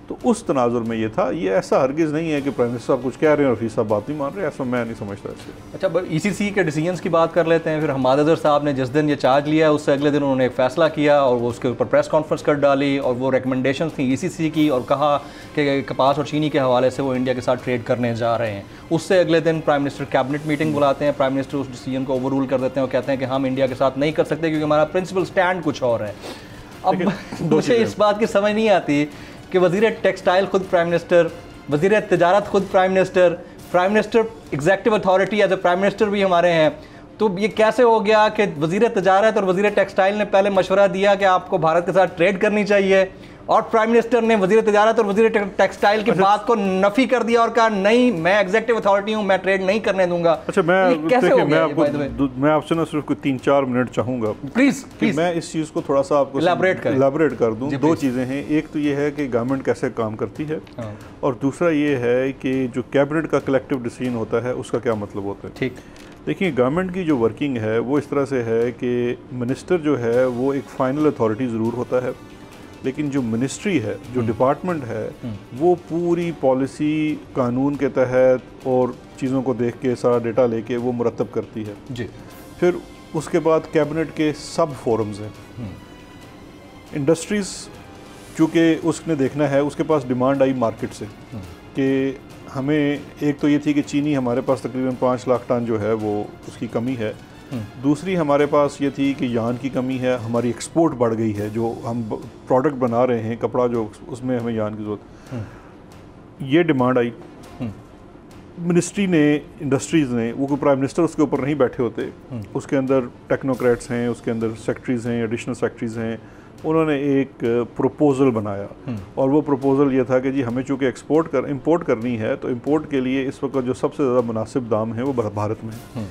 तो उस तनाजुर में ये था। ये ऐसा हरगिज़ नहीं है कि प्राइम मिनिस्टर साहब कुछ कह रहे हैं और रफीक साहब बात नहीं मान रहे, ऐसा मैं नहीं समझता इससे। अच्छा, ECC के डिसीजंस की बात कर लेते हैं। फिर हमाद अजहर साहब ने जिस दिन ये चार्ज लिया उससे अगले दिन उन्होंने एक फ़ैसला किया और वो उसके ऊपर प्रेस कॉन्फ्रेंस कर डाली और वो रिकमेंडेशन थी ECC की और कहा कि कपास और चीनी के हवाले से वो इंडिया के साथ ट्रेड करने जा रहे हैं। उससे अगले दिन प्राइम मिनिस्टर कैबिनेट मीटिंग बुलाते हैं, प्राइम मिनिस्टर उस डिसीजन को ओवर रूल कर देते हैं और कहते हैं कि हम इंडिया के साथ नहीं कर सकते क्योंकि हमारा प्रिंसिपल स्टैंड कुछ और है। अब मुझे इस बात की समझ नहीं आती कि वज़ीर टेक्सटाइल खुद प्राइम मिनिस्टर, वज़ीर तिजारत खुद prime minister executive authority as a prime minister भी हमारे हैं, तो ये कैसे हो गया कि वज़ीर तिजारत और वज़ीर टेक्सटाइल ने पहले मशवरा दिया कि आपको भारत के साथ ट्रेड करनी चाहिए और प्राइम मिनिस्टर ने वज़ीर तिजारत और वज़ीर टेक्सटाइल की बात को नफ़ी कर दिया और कहा नहीं, मैं एग्जेक्टिव अथॉरिटी हूँ, मैं ट्रेड नहीं करने दूंगा। अच्छा, मैं आपसे ना सिर्फ 3-4 मिनट चाहूँगा प्लीज़ कि मैं इस चीज़ को थोड़ा सा आपको इलाबरेट कर दूँ। दो चीज़ें हैं, एक तो ये है कि गवर्नमेंट कैसे काम करती है और दूसरा ये है कि जो कैबिनेट का कलेक्टिव डिसीजन होता है उसका क्या मतलब होता है। ठीक, देखिए गवर्नमेंट की जो वर्किंग है वो इस तरह से है कि मिनिस्टर जो है वो एक फ़ाइनल अथॉरिटी ज़रूर होता है, लेकिन जो मिनिस्ट्री है, जो डिपार्टमेंट है, वो पूरी पॉलिसी कानून के तहत और चीज़ों को देख के सारा डेटा लेके वो मुरतब करती है जी। फिर उसके बाद कैबिनेट के सब फोरम्स हैं। इंडस्ट्रीज़ चूँकि उसने देखना है, उसके पास डिमांड आई मार्केट से कि हमें, एक तो ये थी कि चीनी हमारे पास तकरीबन 5 लाख टन जो है वो उसकी कमी है, दूसरी हमारे पास ये थी कि यान की कमी है, हमारी एक्सपोर्ट बढ़ गई है, जो हम प्रोडक्ट बना रहे हैं कपड़ा जो, उसमें हमें यान की ज़रूरत, ये डिमांड आई। मिनिस्ट्री ने, इंडस्ट्रीज़ ने, वो कोई प्राइम मिनिस्टर उसके ऊपर नहीं बैठे होते, उसके अंदर टेक्नोक्रेट्स हैं, उसके अंदर सेक्रेटरीज़ हैं, एडिशनल सेक्रेटरीज़ हैं, उन्होंने एक प्रपोज़ल बनाया और वो प्रपोज़ल ये था कि जी हमें चूँकि इंपोर्ट करनी है तो इंपोर्ट के लिए इस वक्त जो सबसे ज़्यादा मुनासिब दाम है वो भारत में है।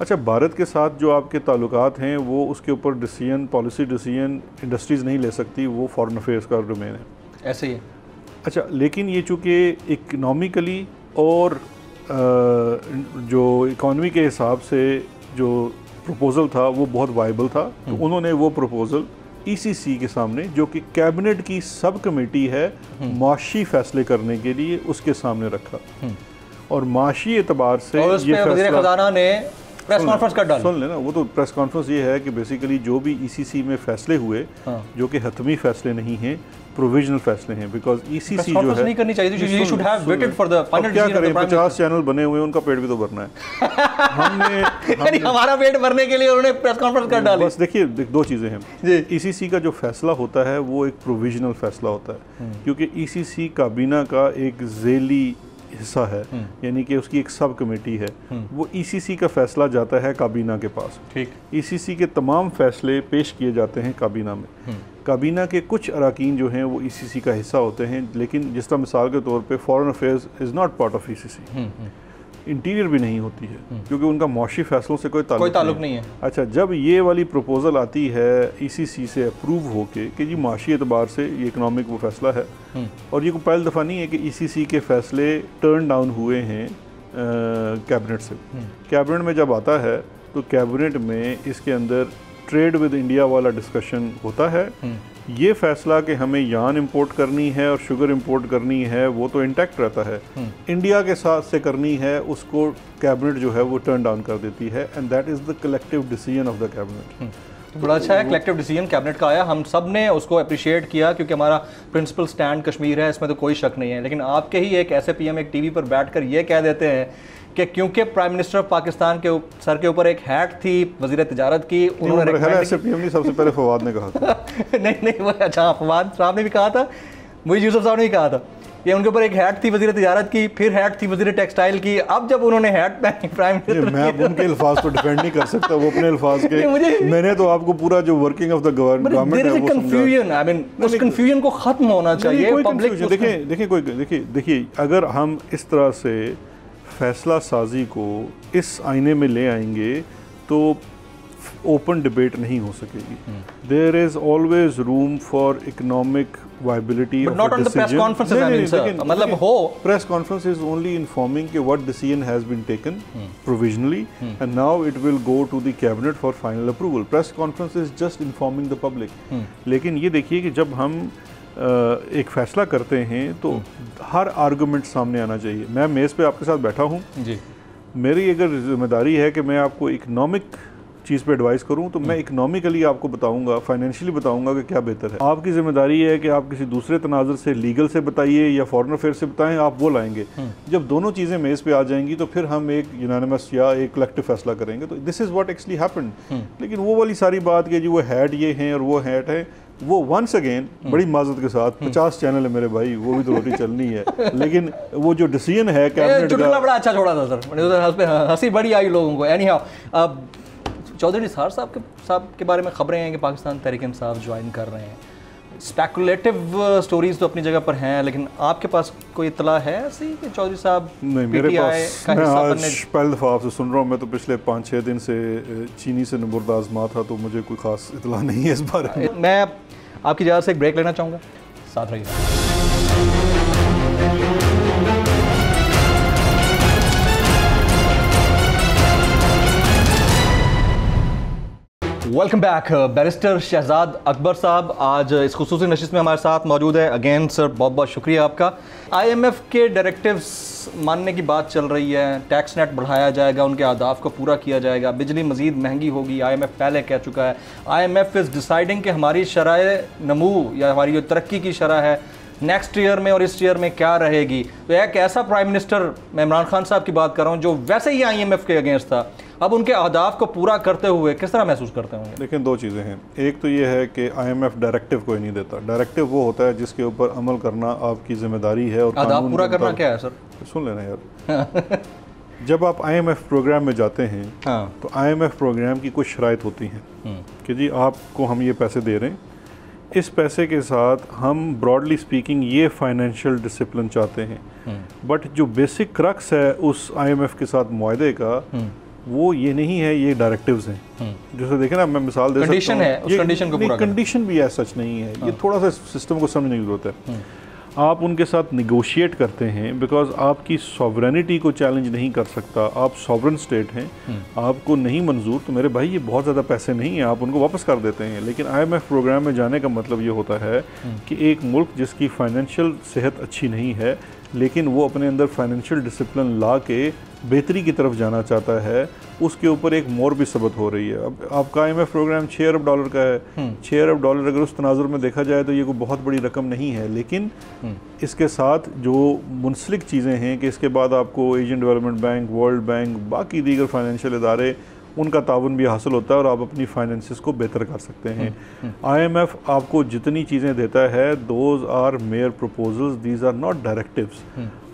अच्छा, भारत के साथ जो आपके ताल्लुकात हैं वो उसके ऊपर डिसीजन, पॉलिसी डिसीजन इंडस्ट्रीज़ नहीं ले सकती, वो फॉरेन अफेयर्स का डोमेन है, ऐसे ही है। अच्छा, लेकिन ये चूँकि इकनॉमिकली और जो इकॉनमी के हिसाब से जो प्रपोज़ल था वो बहुत वायबल था, तो उन्होंने वो प्रपोज़ल ECC के सामने, जो कि कैबिनेट की सब कमेटी है माशी फैसले करने के लिए, उसके सामने रखा और माशी एतबार से ये फैसला खजाना ने प्रेस कॉन्फ्रेंस कर डाली। सुन लेना, वो तो प्रेस कॉन्फ्रेंस ये है कि बेसिकली जो भी ECC में फैसले हुए, जो कि हतमी फैसले नहीं हैं, प्रोविजनल फैसले हैं, बिकॉज ECC जो है नहीं करनी चाहिए, you should have waited for the final decision. क्या करें, 50 चैनल बने हुए हैं, उनका पेट भी तो भरना है। हमने हमारा पेट भरने के लिए उन्होंने प्रेस कॉन्फ्रेंस कर डाली। बस देखिए, दो चीज़ें हैं, ECC का जो फैसला होता है वो एक प्रोविजनल फैसला होता है, क्योंकि ECC काबीना का एक ज़ेली हिस्सा है, यानी कि उसकी एक सब कमेटी है, वो ECC का फैसला जाता है काबीना के पास। ठीक, ECC के तमाम फैसले पेश किए जाते हैं काबीना में। काबीना के कुछ अराकीन जो हैं वो ECC का हिस्सा होते हैं, लेकिन जिस तरह मिसाल के तौर पे foreign affairs is not part of ECC, interior भी नहीं होती है क्योंकि उनका मौशी फैसलों से कोई ताल्लुक नहीं है। अच्छा, जब ये वाली प्रपोज़ल आती है ECC से अप्रूव होके कि जी माशी एतबार से ये इकनॉमिक वो फैसला है, और ये कोई पहली दफ़ा नहीं है कि ECC के फैसले टर्न डाउन हुए हैं कैबिनेट से। कैबिनेट में जब आता है तो कैबिनेट में इसके अंदर ट्रेड विद इंडिया वाला डिस्कशन होता है। ये फैसला कि हमें यान इंपोर्ट करनी है और शुगर इंपोर्ट करनी है वो तो इंटैक्ट रहता है, इंडिया के साथ से करनी है उसको कैबिनेट जो है वो टर्न डाउन कर देती है, and that is the collective decision of the cabinet. बड़ा अच्छा है, कलेक्टिव डिसीजन कैबिनेट का आया, हम सब ने उसको अप्रिशिएट किया क्योंकि हमारा प्रिंसिपल स्टैंड कश्मीर है, इसमें तो कोई शक नहीं है। लेकिन आपके ही एक ऐसे PM एक TV पर बैठकर ये कह देते हैं कि क्योंकि प्राइम मिनिस्टर ऑफ पाकिस्तान के सर के ऊपर एक हैट थी वज़ीर तिजारत की, उन्होंने ऐसे PM नहीं, सबसे पहले फवाद ने कहा था नहीं वो अच्छा फवाद साहब ने भी कहा था, मुझे यूसुफ साहब ने भी कहा था कि उनके ऊपर एक हैट थी वज़ीर तिजारत की, फिर हैट थी वज़ीर टेक्सटाइल की। अब जब उन्होंने हैट पहनी प्राइम मिनिस्टर, मैं अब उनके अल्फाज को डिफेंड नहीं कर सकता, वो अपने अल्फाज के, मैंने तो आपको पूरा जो वर्किंग ऑफ द गवर्नमेंट है वो कंफ्यूजन, आई मीन उस कंफ्यूजन को खत्म होना चाहिए। पब्लिक देखिए अगर हम इस तरह से फैसला साजी को इस आईने में ले आएंगे तो ओपन डिबेट नहीं हो सकेगी। There is always room for economic viability but not on the press conferences, I mean, sir. मतलब हो press conference is only informing कि what decision has been taken provisionally and now it will go to the cabinet for final approval. Press conference is just informing the public. लेकिन ये देखिए कि जब हम एक फ़ैसला करते हैं तो हर आर्गूमेंट सामने आना चाहिए। मैं मेज़ पे आपके साथ बैठा हूँ जी, मेरी अगर जिम्मेदारी है कि मैं आपको इकनॉमिक चीज़ पे एडवाइस करूं तो मैं इकोनॉमिकली आपको बताऊंगा, फाइनेंशियली बताऊंगा कि क्या बेहतर है। आपकी जिम्मेदारी है कि आप किसी दूसरे तनाज़ुर से, लीगल से बताइए या फॉरेन अफेयर से बताएं, आप वो लाएंगे। जब दोनों चीज़ें मेज़ पे आ जाएंगी तो फिर हम एक यूनानिमस या एक कलेक्टिव फैसला करेंगे। तो this is what actually happened. लेकिन वो वाली सारी बात कि जी वो हैड ये हैं और वो हैड है, वो वंस अगेन बड़ी माजत के साथ 50 चैनल है मेरे भाई, वो भी तो रोटी चलनी है। लेकिन वो जो डिसीजन है कैबिनेट का, बड़ा अच्छा छोड़ा था सर, हंसी बड़ी आई लोगों को। एनी हाउ, चौधरी निसार साहब के बारे में खबरें हैं कि पाकिस्तान तहरीक-ए-इंसाफ ज्वाइन कर रहे हैं। स्पेकुलेटिव स्टोरीज तो अपनी जगह पर हैं, लेकिन आपके पास कोई इतला है ऐसी कि चौधरी साहब नहीं मेरे पास, मैं आज पहली दफ़ा आपसे सुन रहा हूँ। मैं तो पिछले 5-6 दिन से चीनी से नंबरद आजमा था, तो मुझे कोई ख़ास इतला नहीं है इस बारे में। मैं आपकी इजाज़त से एक ब्रेक लेना चाहूँगा, साथ रहिए। Welcome back. Barrister Shahzad Akbar साहब आज इस खुसूसी नशिस्त में हमारे साथ मौजूद है। अगेन सर बहुत बहुत शुक्रिया आपका। IMF के डायरेक्टिव्स मानने की बात चल रही है, टैक्स नेट बढ़ाया जाएगा, उनके अहदाफ को पूरा किया जाएगा, बिजली मज़ीद महंगी होगी। IMF पहले कह चुका है, IMF इज़ डिसाइडिंग कि हमारी शरह नमू या हमारी जो तरक्की की शरह है नेक्स्ट ईयर में और इस ईयर में क्या रहेगी। तो एक ऐसा प्राइम मिनिस्टर, मैं इमरान खान साहब की बात कर रहा हूँ, जो वैसे ही IMF के अगेंस्ट था, अब उनके अहदाफ को पूरा करते हुए किस तरह महसूस करते होंगे? लेकिन दो चीज़ें हैं। एक तो ये है कि IMF डायरेक्टिव कोई नहीं देता। डायरेक्टिव वो होता है जिसके ऊपर अमल करना आपकी जिम्मेदारी है। और अहदाफ पूरा करना क्या है सर? सुन लेना यार। जब आप IMF प्रोग्राम में जाते हैं तो IMF प्रोग्राम की कुछ शराइत होती हैं कि जी आपको हम ये पैसे दे रहे हैं, इस पैसे के साथ हम ब्रॉडली स्पीकिंग ये फाइनेंशियल डिसिप्लिन चाहते हैं। बट जो बेसिक क्रक्स है उस IMF के साथ मुआहदे का, वो ये नहीं है, ये डायरेक्टिव्स हैं। जैसे देखें ना, मैं मिसाल दे सकता हूं, है उस कंडीशन को पूरा, कंडीशन भी है, सच नहीं है। ये थोड़ा सा सिस्टम को समझने की जरूरत है। आप उनके साथ निगोशिएट करते हैं बिकॉज आपकी सॉवरेनिटी को चैलेंज नहीं कर सकता। आप सॉवरन स्टेट हैं, आपको नहीं मंजूर, तो मेरे भाई ये बहुत ज़्यादा पैसे नहीं हैं, आप उनको वापस कर देते हैं। लेकिन IMF प्रोग्राम में जाने का मतलब ये होता है कि एक मुल्क जिसकी फाइनेंशियल सेहत अच्छी नहीं है, लेकिन वो अपने अंदर फाइनेंशियल डिसिप्लिन ला के बेहतरी की तरफ जाना चाहता है, उसके ऊपर एक मोर भी सबत हो रही है। अब आपका IMF प्रोग्राम $6 अरब का है। $6 अरब अगर उस तनाजुर में देखा जाए तो ये कोई बहुत बड़ी रकम नहीं है। लेकिन इसके साथ जो मुंसलिक चीज़ें हैं कि इसके बाद आपको Asian development bank, world bank, बाकी दीगर फाइनेंशियल इदारे, उनका ताउन भी हासिल होता है और आप अपनी फाइनेंसिस को बेहतर कर सकते हैं। IMF आपको जितनी चीज़ें देता है, those are mere proposals, these are not directives.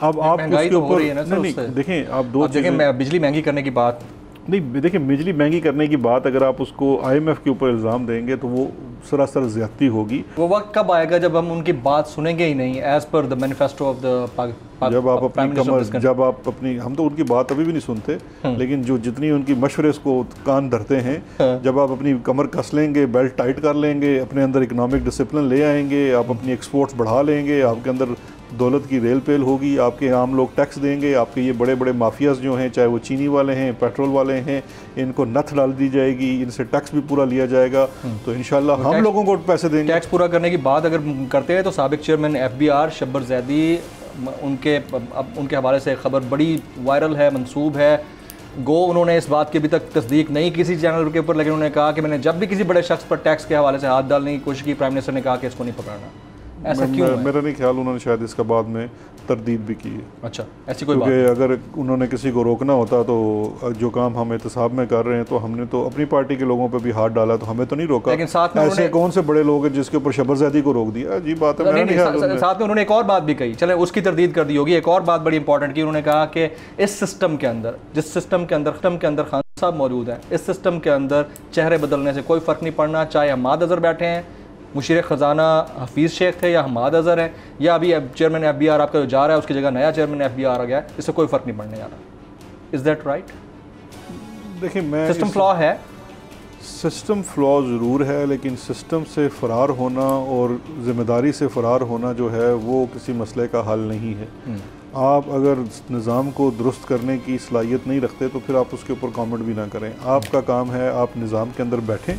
अब आप उसके ऊपर नहीं देखें, आप दो चीज़ें, बिजली महंगी करने की बात नहीं देखिए, बिजली महंगी करने की बात अगर आप उसको IMF के ऊपर इल्ज़ाम देंगे तो वो सरासर ज़्यादती होगी। वो वक्त कब आएगा जब हम उनकी बात सुनेंगे ही नहीं, as per the manifesto of the जब आप अपनी कमर, जब आप अपनी, हम तो उनकी बात अभी भी नहीं सुनते, लेकिन जो जितनी उनकी मशवरे उसको कान धरते हैं, जब आप अपनी कमर कस लेंगे, बेल्ट टाइट कर लेंगे, अपने अंदर इकोनॉमिक डिसिप्लिन ले आएंगे, आप अपनी एक्सपोर्ट्स बढ़ा लेंगे, आपके अंदर दौलत की रेल पेल होगी, आपके आम लोग टैक्स देंगे, आपके ये बड़े बड़े माफियाज जो हैं, चाहे वो चीनी वाले हैं, पेट्रोल वाले हैं, इनको नथ डाल दी जाएगी, इनसे टैक्स भी पूरा लिया जाएगा, तो इंशाल्लाह हम लोगों को पैसे देंगे। टैक्स पूरा करने की बात अगर करते हैं तो साबिक चेयरमैन FBR शब्बर जैदी, उनके हवाले से खबर बड़ी वायरल है, मंसूब है। गो उन्होंने इस बात की अभी तक तस्दीक नहीं किसी चैनल के ऊपर, लेकिन उन्होंने कहा कि मैंने जब भी किसी बड़े शख्स पर टैक्स के हवाले से हाथ डालने की कोशिश की, प्राइम मिनिस्टर ने कहा कि इसको नहीं पकड़ना। ऐसा क्यों है? मेरा नहीं ख्याल, उन्होंने शायद इसका बाद में तरदीद भी की है। अच्छा, ऐसी कोई बात? क्योंकि अगर उन्होंने किसी को रोकना होता तो जो काम हम एहतसाब में कर रहे हैं, तो हमने तो अपनी पार्टी के लोगों पे भी हाथ डाला, तो हमें तो नहीं रोका। लेकिन साथ में ऐसे कौन से बड़े लोग हैं जिसके ऊपर शबरज़ैदी को रोक दिया? जी बात है। साथ में उन्होंने एक और बात भी कही, चले उसकी तरदीद कर दी होगी। एक और बात बड़ी इंपॉर्टेंट की, उन्होंने कहा कि इस सिस्टम के अंदर, जिस सिस्टम के अंदर खान साहब मौजूद हैं, इस सिस्टम के अंदर चेहरे बदलने से कोई फ़र्क नहीं पड़ना, चाहे हमाद अजहर बैठे हैं, मुशीर ख़जाना हफीज़ शेख थे, या हमाद अजहर है, या अभी चेयरमैन FBR आपका जो जा रहा है उसकी जगह नया चेयरमैन FBR आ गया, इससे कोई फ़र्क नहीं पड़ने जा रहा। Is that right? देखिए, मैं सिस्टम फ्लॉ है, सिस्टम फ्लॉ ज़रूर है, लेकिन सिस्टम से फ़रार होना और ज़िम्मेदारी से फ़रार होना जो है वो किसी मसले का हल नहीं है। आप अगर निज़ाम को दुरुस्त करने की सलाहियत नहीं रखते तो फिर आप उसके ऊपर कमेंट भी ना करें। आपका काम है आप निज़ाम के अंदर बैठें,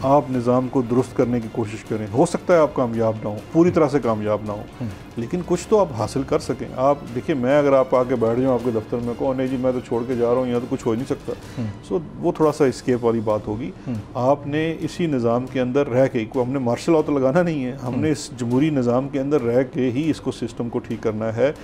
आप निज़ाम को दुरुस्त करने की कोशिश करें। हो सकता है आप कामयाब ना हो, पूरी तरह से कामयाब ना हो, लेकिन कुछ तो आप हासिल कर सकें। आप देखिए, मैं अगर आप आके बैठ जाऊँ आपके दफ्तर में, कहो नहीं जी मैं तो छोड़ के जा रहा हूँ, यहाँ तो कुछ हो ही नहीं सकता, सो वो थोड़ा सा एस्केप वाली बात होगी। आपने इसी निज़ाम के अंदर रह के, हमने मार्शल लॉ तो लगाना नहीं है, हमने इस जमहूरी निज़ाम के अंदर रह के ही इसको सिस्टम को ठीक करना है।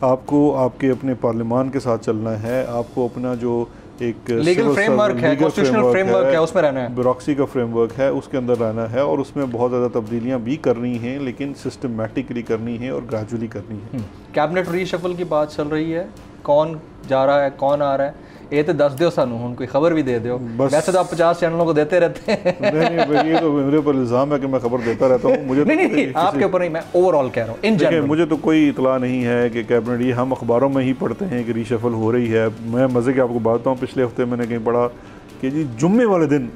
आपको आपके अपने पार्लियामान के साथ चलना है, आपको अपना जो एक लीगल फ्रेमवर्क है, कॉन्स्टिट्यूशनल फ्रेमवर्क है, उसमें रहना है, ब्यूरोक्रेसी का फ्रेमवर्क है, उसके अंदर रहना है और उसमें बहुत ज़्यादा तब्दीलियां भी करनी हैं, लेकिन सिस्टमेटिकली करनी है और ग्रेजुअली करनी है। कैबिनेट रीशफल की बात चल रही है, कौन जा रहा है कौन आ रहा है, ये तो दस दो सानू, हुन कोई खबर भी दे दो। वैसे तो आप 50 चैनलों को देते रहते हैं। नहीं, ये तो मेरे ऊपर इल्ज़ाम है कि मैं खबर देता रहता हूँ। मुझे नहीं, आपके ऊपर नहीं, मैं ओवरऑल कह रहा हूँ इन जनरल। मुझे तो कोई इतला नहीं है कि कैबिनेट, ये हम अखबारों में ही पढ़ते हैं कि रीशफल हो रही है। मैं मज़े की आपको बात बताऊँ, पिछले हफ्ते मैंने कहीं पढ़ा कि जी जुम्मे वाले दिन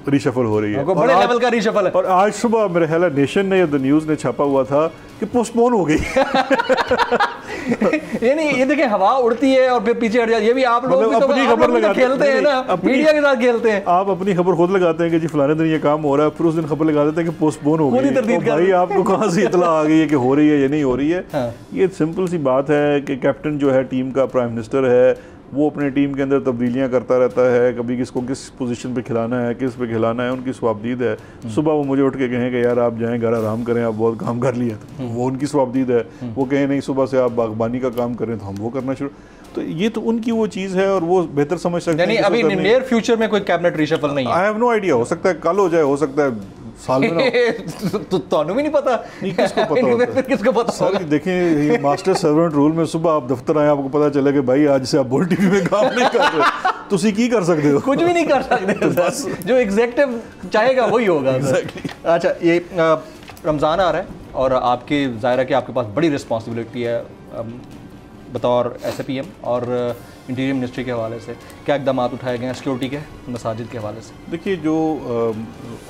रीशफल हो रही है, बड़े लेवल का रीशफल है। और आज सुबह मेरे ख्याल है नेशन ने या द न्यूज़ ने छापा हुआ था कि पोस्टपोन हो गई। ये नहीं, ये देखें हवा उड़ती है और फिर पीछे हट जाती है। ये भी आप लोग भी तो अपनी खबर लगाते खेलते हैं ना, मीडिया के साथ खेलते हैं। आप अपनी खबर खुद लगाते हैं कि जी फलाने दिन ये काम हो रहा है, फिर उस दिन खबर लगा देते हैं कि पोस्टपोन हो गई। तो भाई आपको कहाँ से इतला आ गई है कि हो रही है या नहीं हो रही है? ये सिंपल सी बात है कि कैप्टन जो है टीम का, प्राइम मिनिस्टर है, वो अपने टीम के अंदर तब्दीलियां करता रहता है। कभी किसको किस पोजीशन पे खिलाना है, किस पे खिलाना है, उनकी स्वाबदीद है। सुबह वो मुझे उठ के कहें कि यार आप जाएं घर आराम करें, आप बहुत काम कर लिया, तो वो उनकी स्वाबदीद है। वो कहें नहीं सुबह से आप बागबानी का काम करें, तो हम वो करना शुरू। तो ये तो उनकी वो चीज़ है और वो बेहतर समझ सकते हैं। अभी नियर फ्यूचर में कोई कैबिनेट रिशफल नहीं है। आई हैव नो आइडिया, हो सकता है कल हो जाए, हो सकता है साल में तो भी नहीं पता। नहीं, किसको पता होता है? किसको पता होगा? देखें, ये मास्टर सर्वेंट रूल में सुबह आप दफ्तर आए, आपको पता चले कि भाई आज से आप बोल टीवी में काम नहीं कर रहे, तुसी की कर सकते हो? कुछ भी नहीं कर सकते, बस जो एग्जेक्टिव चाहेगा वही होगा। अच्छा, ये रमज़ान आ रहा है और आपके ज़ाहिर है कि आपके पास बड़ी रिस्पॉन्सिबिलिटी है बतौर SAPM और इंटीरियर मिनिस्ट्री के हवाले से। क्या इकदाम उठाए गए हैं सिक्योरिटी के, मसाजिद के हवाले से? देखिए, जो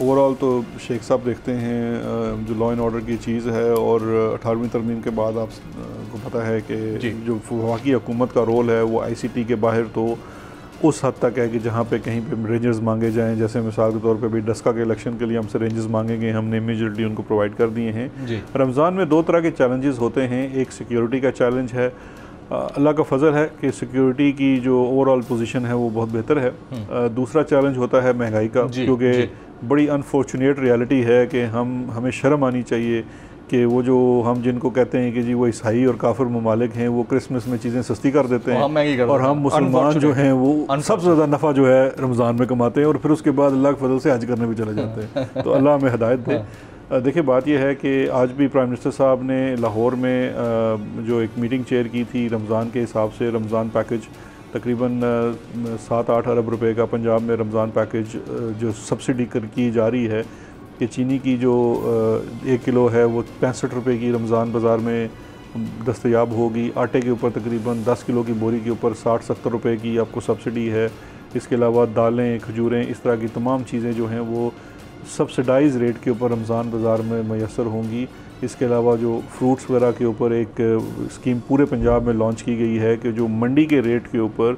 ओवरऑल तो शेख साहब देखते हैं जो लॉ एंड ऑर्डर की चीज़ है, और 18वीं तरमीम के बाद आपको पता है कि जो वफाकी हुकूमत का रोल है वो ICT के बाहर तो उस हद तक है कि जहाँ पे कहीं पे रेंजर्स मांगे जाएं, जैसे मिसाल के तौर पे भी डस्का के इलेक्शन के लिए हमसे रेंजर्स मांगे गए, हमने इमीडिएटली उनको प्रोवाइड कर दिए हैं। रमज़ान में 2 तरह के चैलेंजेस होते हैं। एक सिक्योरिटी का चैलेंज है, अल्लाह का फजल है कि सिक्योरिटी की जो ओवरऑल पोजीशन है वो बहुत बेहतर है। दूसरा चैलेंज होता है महंगाई का, क्योंकि बड़ी अनफॉर्चुनेट रियलिटी है कि हमें शर्म आनी चाहिए कि वो जो हम जिनको कहते हैं कि जी वो ईसाई और काफिर ममालिक हैं, वो क्रिसमस में चीज़ें सस्ती कर देते हैं, और हम मुसलमान जो हैं वो सबसे ज़्यादा नफ़ा जो है रमज़ान में कमाते हैं, और फिर उसके बाद अल्लाह के फजल से हज करने भी चले जाते हैं। तो अल्लाह हमें हिदायत दे। देखिए, बात यह है कि आज भी प्राइम मिनिस्टर साहब ने लाहौर में जो एक मीटिंग चेयर की थी, रमज़ान के हिसाब से रमज़ान पैकेज तकरीबन 7-8 अरब रुपए का पंजाब में रमज़ान पैकेज जो सब्सिडी की जा रही है, कि चीनी की जो 1 किलो है वो 65 रुपये की रमज़ान बाज़ार में दस्तयाब होगी। आटे के ऊपर तकरीबन 10 किलो की बोरी के ऊपर 60-70 रुपये की आपको सब्सिडी है। इसके अलावा दालें, खजूरें, इस तरह की तमाम चीज़ें जो हैं वो सब्सिडाइज रेट के ऊपर रमज़ान बाज़ार में मैसर होंगी। इसके अलावा जो फ्रूट्स वगैरह के ऊपर एक स्कीम पूरे पंजाब में लॉन्च की गई है कि जो मंडी के रेट के ऊपर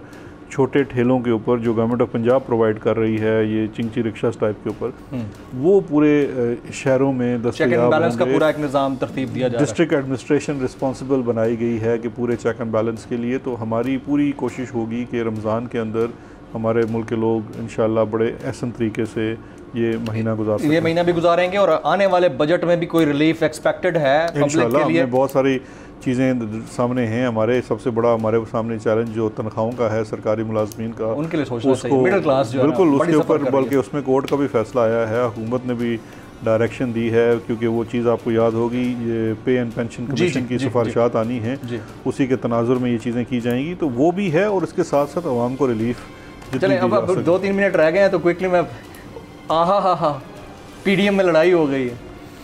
छोटे ठेलों के ऊपर जो गवर्नमेंट ऑफ पंजाब प्रोवाइड कर रही है, ये चिंची रिक्शास टाइप के ऊपर, वो पूरे शहरों में दस्तयाब बैलेंस का पूरा एक निज़ाम तरतीब दिया जा रहा है। डिस्ट्रिक्ट एडमिनिस्ट्रेशन रिस्पॉन्सिबल बनाई गई है कि पूरे चेक एंड बैलेंस के लिए। तो हमारी पूरी कोशिश होगी कि रमज़ान के अंदर हमारे मुल्क के लोग इंशाल्लाह बड़े एहसन तरीके से ये महीना गुजार सकते हैं। ये महीना भी गुजारेंगे और आने वाले बजट में भी कोई रिलीफ एक्सपेक्टेड है पब्लिक के लिए? बहुत सारी चीज़ें सामने हैं हमारे। सबसे बड़ा हमारे सामने चैलेंज जो तनख्वाहों का है सरकारी मुलाजमीन का, उनके लिए सोचना चाहिए, मिडिल क्लास जो है बिल्कुल उसके ऊपर, बल्कि उसमें कोर्ट का भी फैसला आया है, हुकूमत ने भी डायरेक्शन दी है, क्योंकि वो चीज़ आपको याद होगी, ये पे एंड पेंशन कमीशन की सिफारिशात आनी है, उसी के तनाजुर में ये चीज़ें की जाएंगी। तो वो भी है, और इसके साथ साथ आवाम को रिलीफ। चलें, अब 2-3 मिनट रह गए हैं तो क्विकली मैं PDM में लड़ाई हो गई है,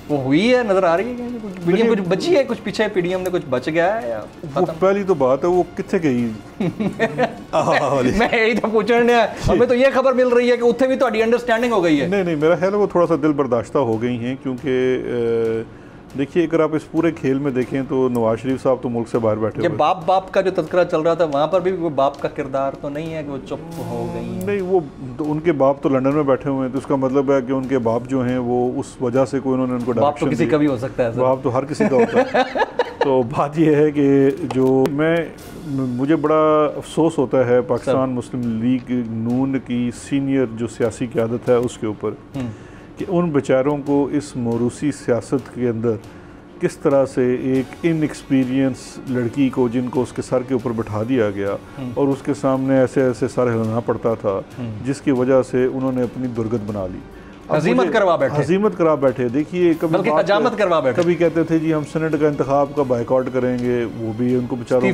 वो हुई है, नजर आ रही है? PDM कुछ बची है, कुछ पीछे PDM ने कुछ बच गया है या वो पहली तो बात है वो कितने गई? मैं यही तो पूछने आया, हमें तो ये खबर मिल रही है कि उत्थे भी तुम्हारी अंडरस्टैंडिंग हो गई है। नहीं, मेरा ख्याल है वो थोड़ा सा दिल बर्दाश्ता हो गई हैं, क्योंकि देखिए अगर आप इस पूरे खेल में देखें तो नवाज शरीफ साहब तो मुल्क से बाहर बैठे ये हुए बाप का जो तज़किरा चल रहा था वहाँ पर भी वो बाप का किरदार तो नहीं है कि वो चुप हो गई? नहीं, वो तो उनके बाप तो लंदन में बैठे हुए हैं, तो उसका मतलब है कि उनके बाप जो हैं वो उस वजह से कोई उन्होंने उनको बाप तो किसी का भी हो सकता है सर। बाप तो हर किसी का होता है। तो बात यह है कि जो मुझे बड़ा अफसोस होता है पाकिस्तान मुस्लिम लीग नून की सीनियर जो सियासी क़यादत है उसके ऊपर कि उन बेचारों को इस मौरूसी सियासत के अंदर किस तरह से एक इनएक्सपीरियंस लड़की को जिनको उसके सर के ऊपर बैठा दिया गया और उसके सामने ऐसे ऐसे सर हिलाना पड़ता था जिसकी वजह से उन्होंने अपनी दुर्गत बना ली, हजीमत करा बैठे। देखिए कभी हजामत करवा बैठे, कभी कहते थे जी हम सेनेट का इंतखाब का बाइकआउट करेंगे, वो भी उनको बेचारों को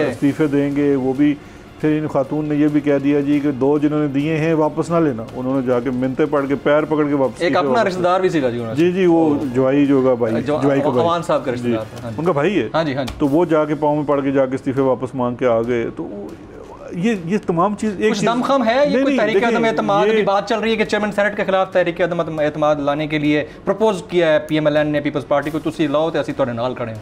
इस्तीफे देंगे, वो भी। फिर इन खातून ने ये भी कह दिया जी कि 2 जिन्होंने दिए हैं वापस ना लेना, उन्होंने जाके मिन्नतें पढ़ के पैर पकड़ के वापस। एक अपना रिश्तेदार भी सीखा जी वो जवाई जो होगा भाई, जवाई का अवान साहब का रिश्तेदार उनका भाई है। हाँ जी। तो वो जाके पाँव में पड़ के जाके इस्तीफे वापस मांग के आ गए। तो ये तमाम चीज़ एक दमखम है। ये कोई तहरीक अदम एतमाद की बात चल रही है कि चेयरमैन सेनेट के खिलाफ तहरीक अदम एतमाद लाने के लिए प्रपोज किया है PMLN ने, पीपल्स पार्टी को, तुसी लाओ तो असी तुहाडे नाल खड़े हैं।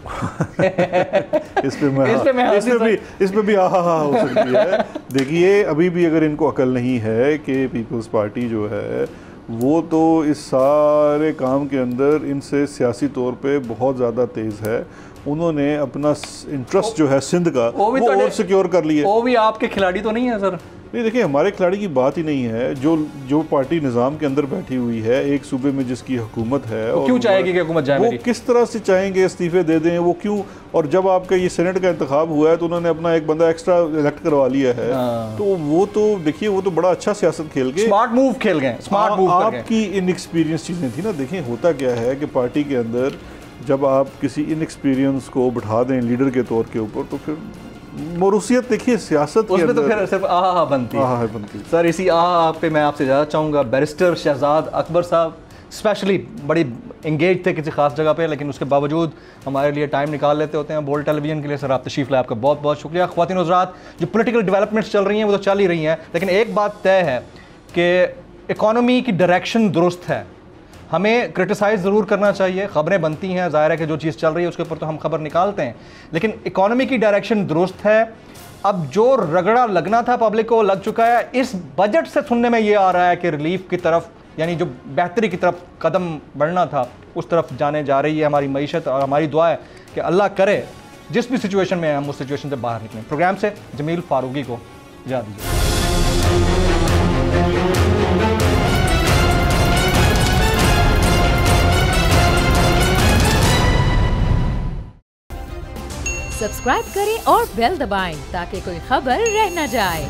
इस पे भी आहा हो सकती है। देखिए अभी भी अगर इनको अकल नहीं है कि पीपल्स पार्टी जो है वो तो इस सारे काम के अंदर इनसे सियासी तौर पे बहुत ज़्यादा तेज़ है। उन्होंने अपना इंटरेस्ट जो है सिंध का वो और सिक्योर कर लिया। वो भी आपके खिलाड़ी तो नहीं है सर? नहीं, देखिए हमारे खिलाड़ी की बात ही नहीं है। जो पार्टी निज़ाम के अंदर बैठी हुई है एक सूबे में जिसकी हुकूमत है, और क्यों चाहेगी कि हुकूमत जाए? वो किस तरह से चाहेंगे इस्तीफे दे दें, वो क्यों? और जब आपका ये सेनेट का इंतखाब हुआ है तो उन्होंने अपना एक बंदा एक्स्ट्रा इलेक्ट करवा लिया है। तो वो तो देखिए वो तो बड़ा अच्छा सियासत खेल गए, स्मार्ट मूव खेल गए। आपकी इनएक्सपीरियंस चीज़ें थी ना। देखिए होता क्या है कि पार्टी के अंदर जब आप किसी इनएक्सपीरियंस को बिठा दें लीडर के तौर के ऊपर तो फिर मौरूसियत देखिए सियासत उसमें तो फिर सिर्फ आहा बनती है। सर इसी आहा पे मैं आपसे ज़्यादा चाहूँगा, बैरिस्टर शहजाद अकबर साहब स्पेशली बड़ी इंगेज थे किसी खास जगह पे, लेकिन उसके बावजूद हमारे लिए टाइम निकाल लेते होते हैं बोल्ड टेलीविज़न के लिए। सर आप तशरीफ़ लाए, आपका बहुत बहुत शुक्रिया। ख़वातीन हज़रात, जो पॉलिटिकल डेवलपमेंट्स चल रही हैं वो तो चल ही रही हैं, लेकिन एक बात तय है कि इकॉनमी की डायरेक्शन दुरुस्त है। हमें क्रिटिसाइज़ ज़रूर करना चाहिए, ख़बरें बनती हैं, ज़ाहिर है कि जो चीज़ चल रही है उसके ऊपर तो हम खबर निकालते हैं, लेकिन इकॉनमी की डायरेक्शन दुरुस्त है। अब जो रगड़ा लगना था पब्लिक को लग चुका है। इस बजट से सुनने में ये आ रहा है कि रिलीफ की तरफ, यानी जो बेहतरी की तरफ कदम बढ़ना था उस तरफ जाने जा रही है हमारी मईशत। और हमारी दुआ है कि अल्लाह करे जिस भी सिचुएशन में हम उस सिचुएशन से बाहर निकलें। प्रोग्राम से जमील फारूकी को इजाज़त दीजिए। सब्सक्राइब करें और बेल दबाएं ताकि कोई खबर रह न जाए।